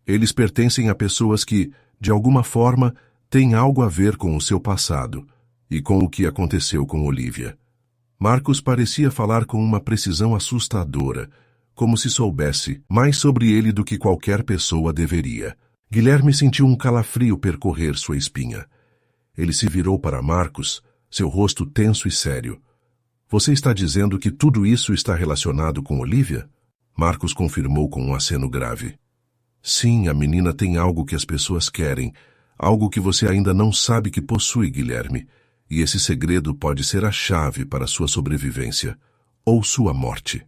eles pertencem a pessoas que, de alguma forma, têm algo a ver com o seu passado e com o que aconteceu com Olivia. Marcos parecia falar com uma precisão assustadora, como se soubesse mais sobre ele do que qualquer pessoa deveria. Guilherme sentiu um calafrio percorrer sua espinha. Ele se virou para Marcos, seu rosto tenso e sério. Você está dizendo que tudo isso está relacionado com Olivia? Marcos confirmou com um aceno grave. Sim, a menina tem algo que as pessoas querem, algo que você ainda não sabe que possui, Guilherme, e esse segredo pode ser a chave para sua sobrevivência, ou sua morte.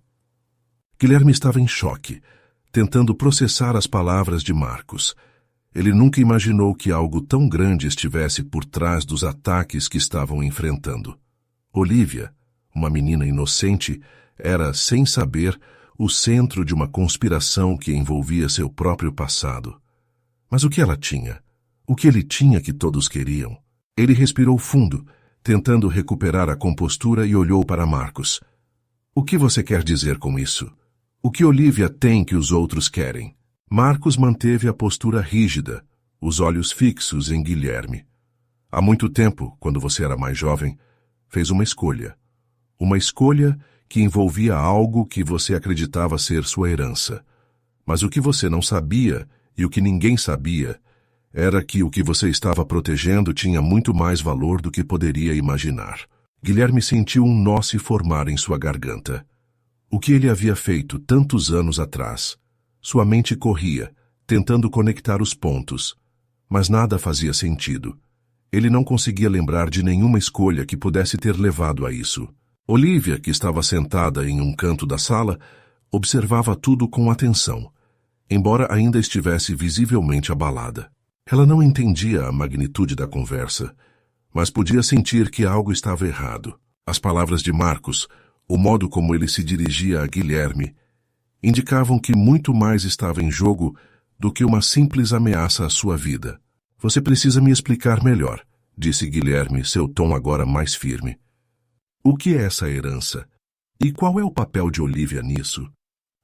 Guilherme estava em choque, tentando processar as palavras de Marcos. Ele nunca imaginou que algo tão grande estivesse por trás dos ataques que estavam enfrentando. Olivia, uma menina inocente, era, sem saber, o centro de uma conspiração que envolvia seu próprio passado. Mas o que ela tinha? O que ele tinha que todos queriam? Ele respirou fundo, tentando recuperar a compostura e olhou para Marcos. O que você quer dizer com isso? O que Olivia tem que os outros querem? Marcos manteve a postura rígida, os olhos fixos em Guilherme. Há muito tempo, quando você era mais jovem, fez uma escolha. Uma escolha que envolvia algo que você acreditava ser sua herança. Mas o que você não sabia, e o que ninguém sabia, era que o que você estava protegendo tinha muito mais valor do que poderia imaginar. Guilherme sentiu um nó se formar em sua garganta. O que ele havia feito tantos anos atrás? Sua mente corria, tentando conectar os pontos, mas nada fazia sentido. Ele não conseguia lembrar de nenhuma escolha que pudesse ter levado a isso. Olivia, que estava sentada em um canto da sala, observava tudo com atenção, embora ainda estivesse visivelmente abalada. Ela não entendia a magnitude da conversa, mas podia sentir que algo estava errado. As palavras de Marcos, o modo como ele se dirigia a Guilherme, indicavam que muito mais estava em jogo do que uma simples ameaça à sua vida. Você precisa me explicar melhor, disse Guilherme, seu tom agora mais firme. O que é essa herança? E qual é o papel de Olivia nisso?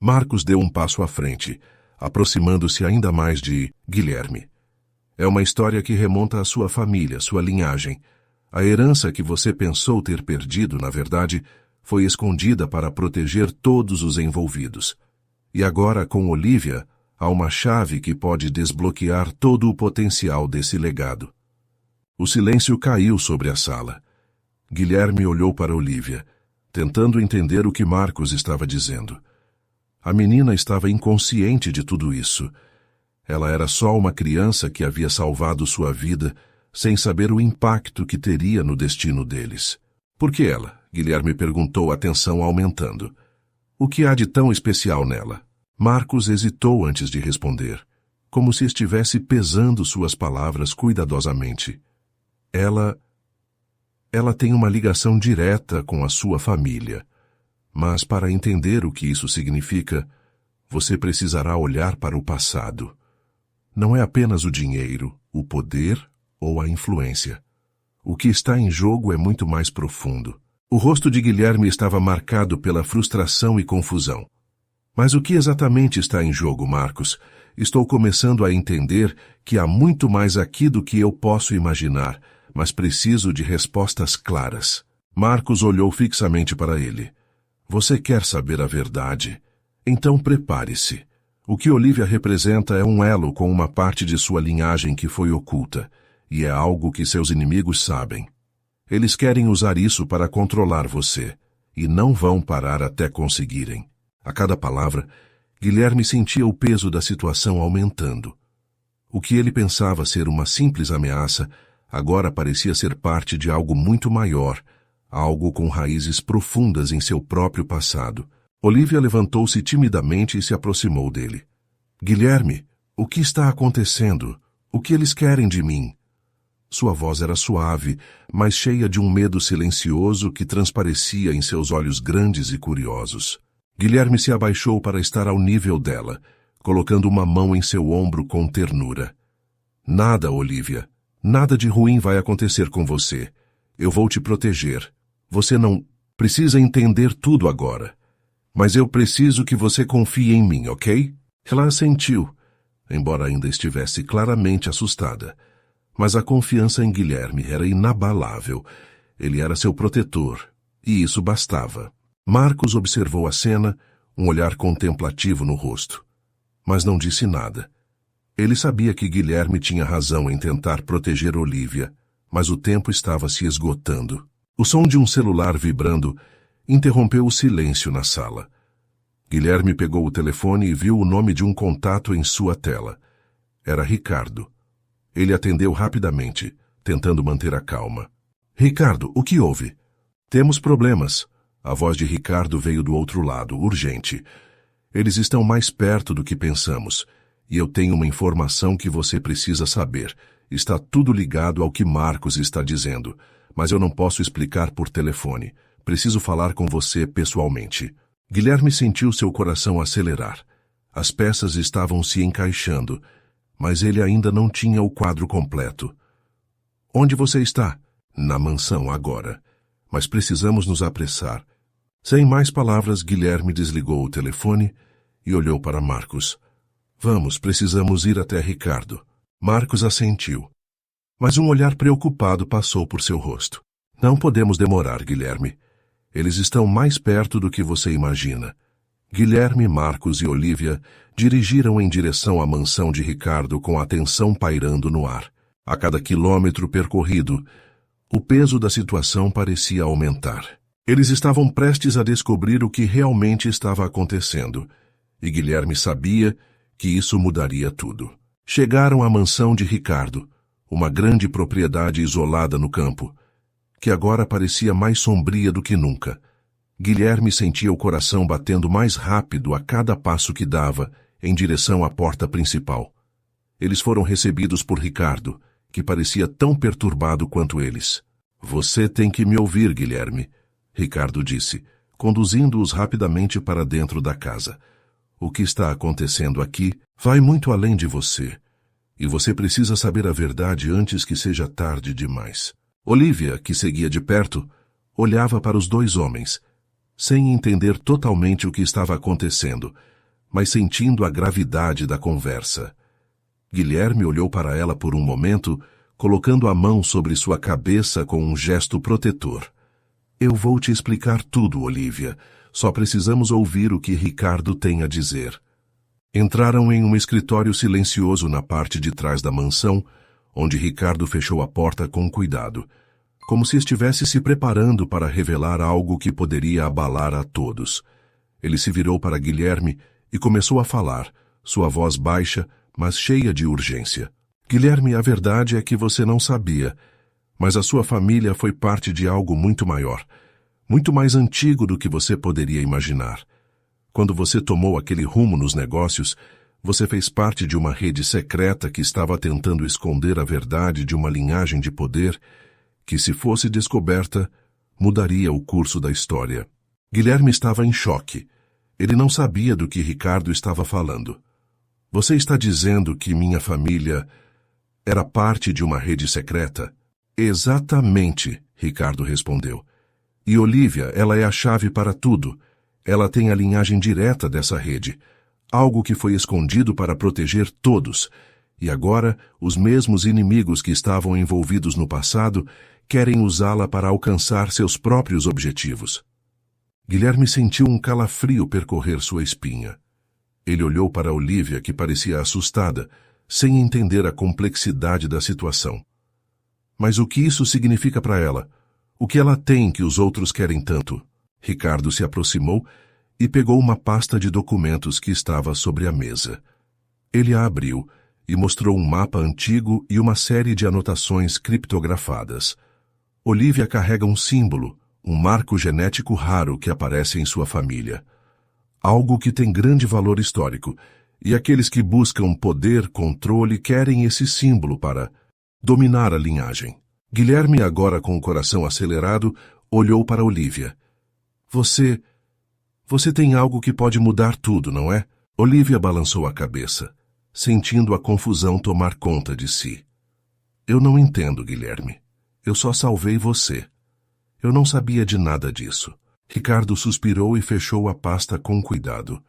Marcos deu um passo à frente, aproximando-se ainda mais de Guilherme. É uma história que remonta à sua família, sua linhagem. A herança que você pensou ter perdido, na verdade, foi escondida para proteger todos os envolvidos. E agora, com Olivia, há uma chave que pode desbloquear todo o potencial desse legado. O silêncio caiu sobre a sala. Guilherme olhou para Olivia, tentando entender o que Marcos estava dizendo. A menina estava inconsciente de tudo isso. Ela era só uma criança que havia salvado sua vida, sem saber o impacto que teria no destino deles. Por que ela? Guilherme perguntou, a tensão aumentando. O que há de tão especial nela? Marcos hesitou antes de responder, como se estivesse pesando suas palavras cuidadosamente. Ela tem uma ligação direta com a sua família, mas para entender o que isso significa, você precisará olhar para o passado. Não é apenas o dinheiro, o poder ou a influência. O que está em jogo é muito mais profundo. O rosto de Guilherme estava marcado pela frustração e confusão. Mas o que exatamente está em jogo, Marcos? Estou começando a entender que há muito mais aqui do que eu posso imaginar, mas preciso de respostas claras. Marcos olhou fixamente para ele. Você quer saber a verdade? Então prepare-se. O que Olivia representa é um elo com uma parte de sua linhagem que foi oculta, e é algo que seus inimigos sabem. Eles querem usar isso para controlar você, e não vão parar até conseguirem. A cada palavra, Guilherme sentia o peso da situação aumentando. O que ele pensava ser uma simples ameaça, agora parecia ser parte de algo muito maior, algo com raízes profundas em seu próprio passado. Olivia levantou-se timidamente e se aproximou dele. Guilherme, o que está acontecendo? O que eles querem de mim? Sua voz era suave, mas cheia de um medo silencioso que transparecia em seus olhos grandes e curiosos. Guilherme se abaixou para estar ao nível dela, colocando uma mão em seu ombro com ternura. Nada, Olivia. Nada de ruim vai acontecer com você. Eu vou te proteger. Você não precisa entender tudo agora. Mas eu preciso que você confie em mim, ok? Ela assentiu, embora ainda estivesse claramente assustada. Mas a confiança em Guilherme era inabalável. Ele era seu protetor, e isso bastava. Marcos observou a cena, um olhar contemplativo no rosto. Mas não disse nada. Ele sabia que Guilherme tinha razão em tentar proteger Olivia, mas o tempo estava se esgotando. O som de um celular vibrando interrompeu o silêncio na sala. Guilherme pegou o telefone e viu o nome de um contato em sua tela. Era Ricardo. Ele atendeu rapidamente, tentando manter a calma. Ricardo, o que houve? Temos problemas. A voz de Ricardo veio do outro lado, urgente. Eles estão mais perto do que pensamos, e eu tenho uma informação que você precisa saber. Está tudo ligado ao que Marcos está dizendo, mas eu não posso explicar por telefone. Preciso falar com você pessoalmente. Guilherme sentiu seu coração acelerar. As peças estavam se encaixando, mas ele ainda não tinha o quadro completo. Onde você está? Na mansão agora. Mas precisamos nos apressar. Sem mais palavras, Guilherme desligou o telefone e olhou para Marcos. Vamos, precisamos ir até Ricardo. Marcos assentiu. Mas um olhar preocupado passou por seu rosto. Não podemos demorar, Guilherme. Eles estão mais perto do que você imagina. Guilherme, Marcos e Olivia dirigiram em direção à mansão de Ricardo com a atenção pairando no ar. A cada quilômetro percorrido, o peso da situação parecia aumentar. Eles estavam prestes a descobrir o que realmente estava acontecendo, e Guilherme sabia que isso mudaria tudo. Chegaram à mansão de Ricardo, uma grande propriedade isolada no campo, que agora parecia mais sombria do que nunca. Guilherme sentia o coração batendo mais rápido a cada passo que dava em direção à porta principal. Eles foram recebidos por Ricardo, que parecia tão perturbado quanto eles. Você tem que me ouvir, Guilherme, Ricardo disse, conduzindo-os rapidamente para dentro da casa. O que está acontecendo aqui vai muito além de você, e você precisa saber a verdade antes que seja tarde demais. Olivia, que seguia de perto, olhava para os dois homens, sem entender totalmente o que estava acontecendo, mas sentindo a gravidade da conversa. Guilherme olhou para ela por um momento, colocando a mão sobre sua cabeça com um gesto protetor. Eu vou te explicar tudo, Olivia. Só precisamos ouvir o que Ricardo tem a dizer. Entraram em um escritório silencioso na parte de trás da mansão, onde Ricardo fechou a porta com cuidado, como se estivesse se preparando para revelar algo que poderia abalar a todos. Ele se virou para Guilherme e começou a falar, sua voz baixa, mas cheia de urgência. Guilherme, a verdade é que você não sabia, mas a sua família foi parte de algo muito maior, muito mais antigo do que você poderia imaginar. Quando você tomou aquele rumo nos negócios, você fez parte de uma rede secreta que estava tentando esconder a verdade de uma linhagem de poder que, se fosse descoberta, mudaria o curso da história. Guilherme estava em choque. Ele não sabia do que Ricardo estava falando. Você está dizendo que minha família era parte de uma rede secreta? Exatamente, Ricardo respondeu. E Olivia, ela é a chave para tudo. Ela tem a linhagem direta dessa rede, algo que foi escondido para proteger todos, e agora os mesmos inimigos que estavam envolvidos no passado querem usá-la para alcançar seus próprios objetivos. Guilherme sentiu um calafrio percorrer sua espinha. Ele olhou para Olivia, que parecia assustada, sem entender a complexidade da situação. Mas o que isso significa para ela? O que ela tem que os outros querem tanto? Ricardo se aproximou e pegou uma pasta de documentos que estava sobre a mesa. Ele a abriu e mostrou um mapa antigo e uma série de anotações criptografadas. Olivia carrega um símbolo, um marco genético raro que aparece em sua família. Algo que tem grande valor histórico, e aqueles que buscam poder, controle, querem esse símbolo para dominar a linhagem. Guilherme, agora com o coração acelerado, olhou para Olivia. Você tem algo que pode mudar tudo, não é? Olivia balançou a cabeça, sentindo a confusão tomar conta de si. Eu não entendo, Guilherme. Eu só salvei você. Eu não sabia de nada disso. Ricardo suspirou e fechou a pasta com cuidado.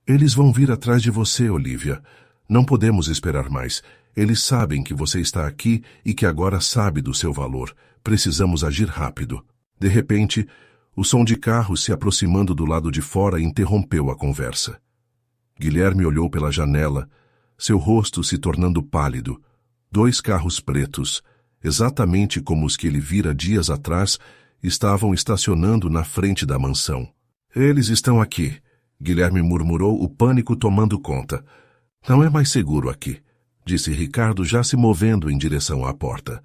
Eles vão vir atrás de você, Olivia. Não podemos esperar mais. Eles sabem que você está aqui e que agora sabe do seu valor. Precisamos agir rápido. De repente, o som de carros se aproximando do lado de fora interrompeu a conversa. Guilherme olhou pela janela, seu rosto se tornando pálido. 2 carros pretos, exatamente como os que ele vira dias atrás, estavam estacionando na frente da mansão. Eles estão aqui, Guilherme murmurou, o pânico tomando conta. Não é mais seguro aqui, disse Ricardo, já se movendo em direção à porta.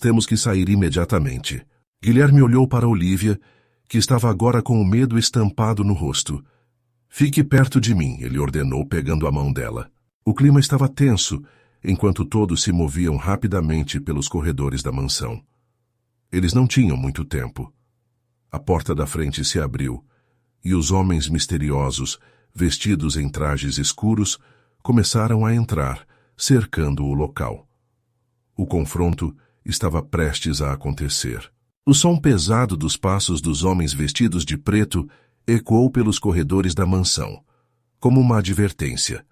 Temos que sair imediatamente. Guilherme olhou para Olivia, que estava agora com o medo estampado no rosto. Fique perto de mim, ele ordenou, pegando a mão dela. O clima estava tenso, enquanto todos se moviam rapidamente pelos corredores da mansão. Eles não tinham muito tempo. A porta da frente se abriu, e os homens misteriosos, vestidos em trajes escuros, começaram a entrar, cercando o local. O confronto estava prestes a acontecer. O som pesado dos passos dos homens vestidos de preto ecoou pelos corredores da mansão, como uma advertência.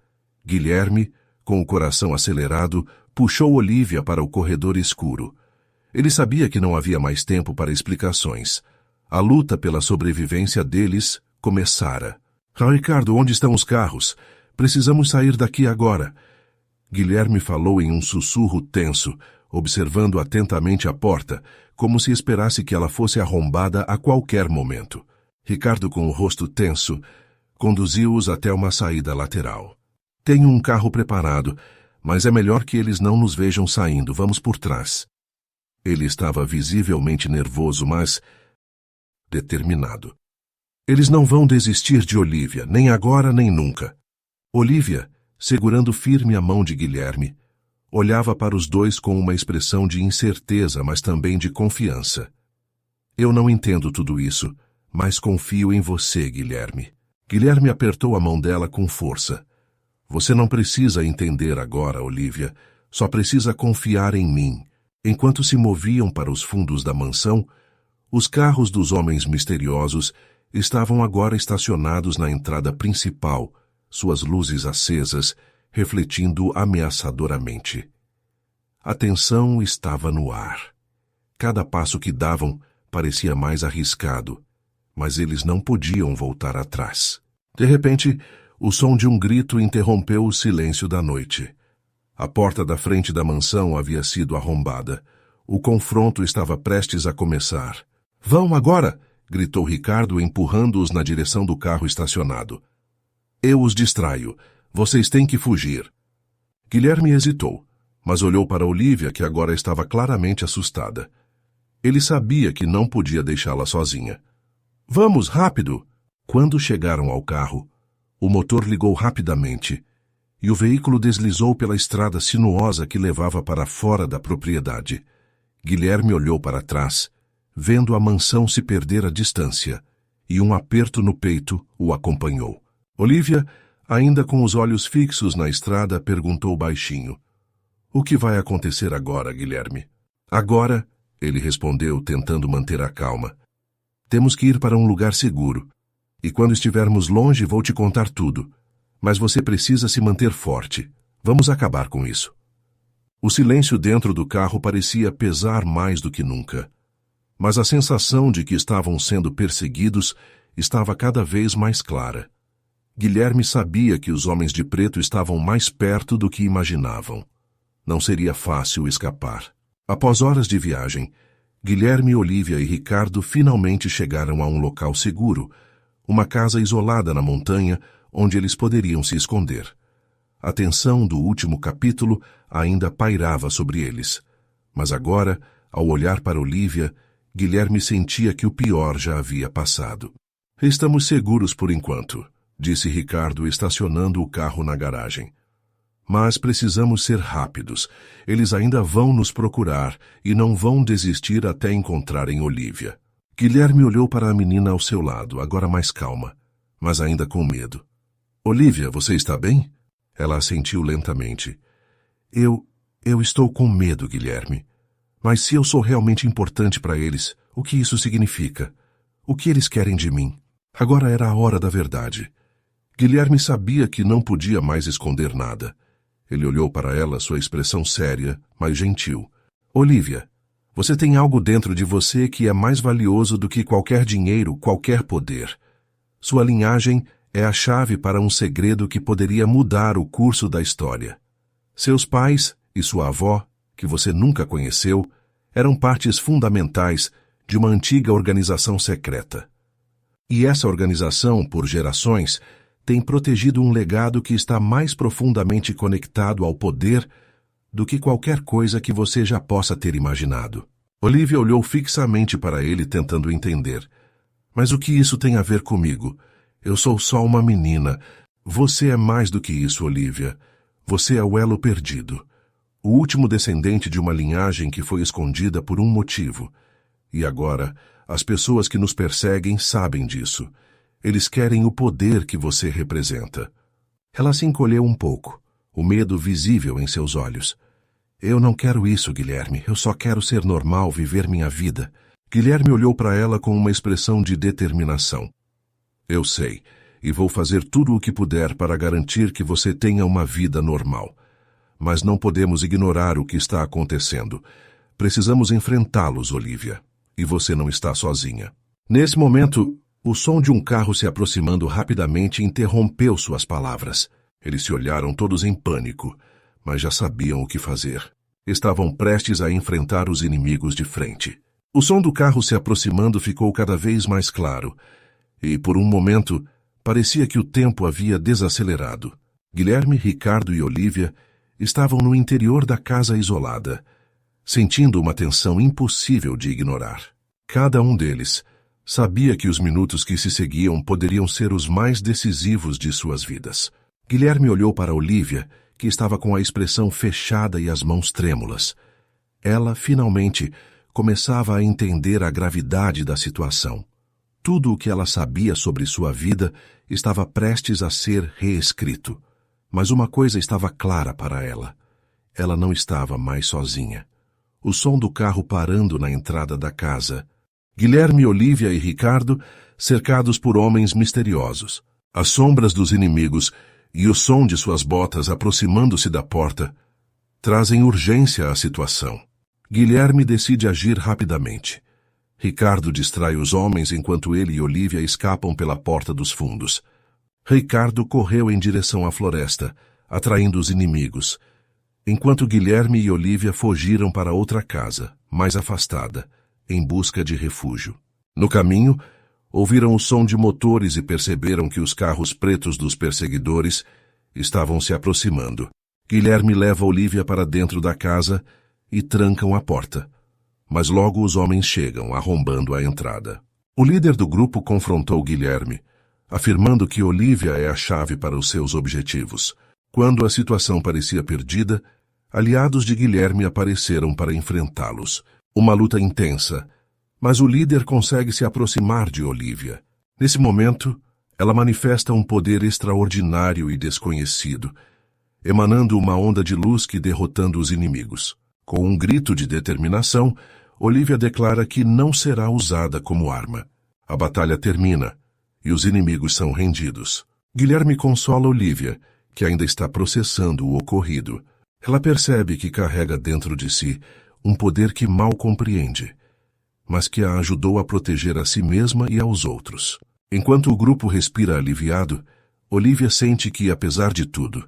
Guilherme, com o coração acelerado, puxou Olivia para o corredor escuro. Ele sabia que não havia mais tempo para explicações. A luta pela sobrevivência deles começara. Ricardo, onde estão os carros? Precisamos sair daqui agora. Guilherme falou em um sussurro tenso, observando atentamente a porta, como se esperasse que ela fosse arrombada a qualquer momento. Ricardo, com o rosto tenso, conduziu-os até uma saída lateral. Tenho um carro preparado, mas é melhor que eles não nos vejam saindo. Vamos por trás. Ele estava visivelmente nervoso, mas determinado. Eles não vão desistir de Olivia, nem agora nem nunca. Olivia, segurando firme a mão de Guilherme, olhava para os dois com uma expressão de incerteza, mas também de confiança. Eu não entendo tudo isso, mas confio em você, Guilherme. Guilherme apertou a mão dela com força. Você não precisa entender agora, Olivia. Só precisa confiar em mim. Enquanto se moviam para os fundos da mansão, os carros dos homens misteriosos estavam agora estacionados na entrada principal, suas luzes acesas, refletindo ameaçadoramente. A tensão estava no ar. Cada passo que davam parecia mais arriscado, mas eles não podiam voltar atrás. De repente, o som de um grito interrompeu o silêncio da noite. A porta da frente da mansão havia sido arrombada. O confronto estava prestes a começar. Vão agora! Gritou Ricardo, empurrando-os na direção do carro estacionado. Eu os distraio. Vocês têm que fugir. Guilherme hesitou, mas olhou para Olivia, que agora estava claramente assustada. Ele sabia que não podia deixá-la sozinha. Vamos, rápido! Quando chegaram ao carro, o motor ligou rapidamente e o veículo deslizou pela estrada sinuosa que levava para fora da propriedade. Guilherme olhou para trás, vendo a mansão se perder à distância, e um aperto no peito o acompanhou. Olivia, ainda com os olhos fixos na estrada, perguntou baixinho. O que vai acontecer agora, Guilherme? Agora, ele respondeu, tentando manter a calma. Temos que ir para um lugar seguro. E quando estivermos longe, vou te contar tudo. Mas você precisa se manter forte. Vamos acabar com isso. O silêncio dentro do carro parecia pesar mais do que nunca. Mas a sensação de que estavam sendo perseguidos estava cada vez mais clara. Guilherme sabia que os homens de preto estavam mais perto do que imaginavam. Não seria fácil escapar. Após horas de viagem, Guilherme, Olívia e Ricardo finalmente chegaram a um local seguro, uma casa isolada na montanha onde eles poderiam se esconder. A tensão do último capítulo ainda pairava sobre eles. Mas agora, ao olhar para Olívia, Guilherme sentia que o pior já havia passado. Estamos seguros por enquanto, disse Ricardo, estacionando o carro na garagem. Mas precisamos ser rápidos. Eles ainda vão nos procurar e não vão desistir até encontrarem Olívia. Guilherme olhou para a menina ao seu lado, agora mais calma, mas ainda com medo. Olívia, você está bem? Ela assentiu lentamente. Eu estou com medo, Guilherme. Mas se eu sou realmente importante para eles, o que isso significa? O que eles querem de mim? Agora era a hora da verdade. Guilherme sabia que não podia mais esconder nada. Ele olhou para ela, sua expressão séria, mas gentil. Olívia, você tem algo dentro de você que é mais valioso do que qualquer dinheiro, qualquer poder. Sua linhagem é a chave para um segredo que poderia mudar o curso da história. Seus pais e sua avó, que você nunca conheceu, eram partes fundamentais de uma antiga organização secreta. E essa organização, por gerações, tem protegido um legado que está mais profundamente conectado ao poder do que qualquer coisa que você já possa ter imaginado. Olívia olhou fixamente para ele, tentando entender. Mas o que isso tem a ver comigo? Eu sou só uma menina. Você é mais do que isso, Olívia. Você é o elo perdido. O último descendente de uma linhagem que foi escondida por um motivo. E agora, as pessoas que nos perseguem sabem disso. Eles querem o poder que você representa. Ela se encolheu um pouco, o medo visível em seus olhos. Eu não quero isso, Guilherme. Eu só quero ser normal, viver minha vida. Guilherme olhou para ela com uma expressão de determinação. Eu sei, e vou fazer tudo o que puder para garantir que você tenha uma vida normal. Mas não podemos ignorar o que está acontecendo. Precisamos enfrentá-los, Olívia. E você não está sozinha. Nesse momento, o som de um carro se aproximando rapidamente interrompeu suas palavras. Eles se olharam todos em pânico, mas já sabiam o que fazer. Estavam prestes a enfrentar os inimigos de frente. O som do carro se aproximando ficou cada vez mais claro, e por um momento parecia que o tempo havia desacelerado. Guilherme, Ricardo e Olívia estavam no interior da casa isolada, sentindo uma tensão impossível de ignorar. Cada um deles sabia que os minutos que se seguiam poderiam ser os mais decisivos de suas vidas. Guilherme olhou para Olívia, que estava com a expressão fechada e as mãos trêmulas. Ela, finalmente, começava a entender a gravidade da situação. Tudo o que ela sabia sobre sua vida estava prestes a ser reescrito. Mas uma coisa estava clara para ela. Ela não estava mais sozinha. O som do carro parando na entrada da casa. Guilherme, Olívia e Ricardo, cercados por homens misteriosos. As sombras dos inimigos e o som de suas botas aproximando-se da porta trazem urgência à situação. Guilherme decide agir rapidamente. Ricardo distrai os homens enquanto ele e Olívia escapam pela porta dos fundos. Ricardo correu em direção à floresta, atraindo os inimigos, enquanto Guilherme e Olívia fugiram para outra casa, mais afastada, em busca de refúgio. No caminho, ouviram o som de motores e perceberam que os carros pretos dos perseguidores estavam se aproximando. Guilherme leva Olívia para dentro da casa e trancam a porta. Mas logo os homens chegam, arrombando a entrada. O líder do grupo confrontou Guilherme, afirmando que Olívia é a chave para os seus objetivos. Quando a situação parecia perdida, aliados de Guilherme apareceram para enfrentá-los. Uma luta intensa, mas o líder consegue se aproximar de Olívia. Nesse momento, ela manifesta um poder extraordinário e desconhecido, emanando uma onda de luz que derrotando os inimigos. Com um grito de determinação, Olívia declara que não será usada como arma. A batalha termina e os inimigos são rendidos. Guilherme consola Olívia, que ainda está processando o ocorrido. Ela percebe que carrega dentro de si um poder que mal compreende. mas que a ajudou a proteger a si mesma e aos outros. Enquanto o grupo respira aliviado, Olivia sente que, apesar de tudo,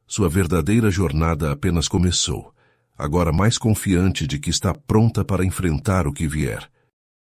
sua verdadeira jornada apenas começou, agora mais confiante de que está pronta para enfrentar o que vier.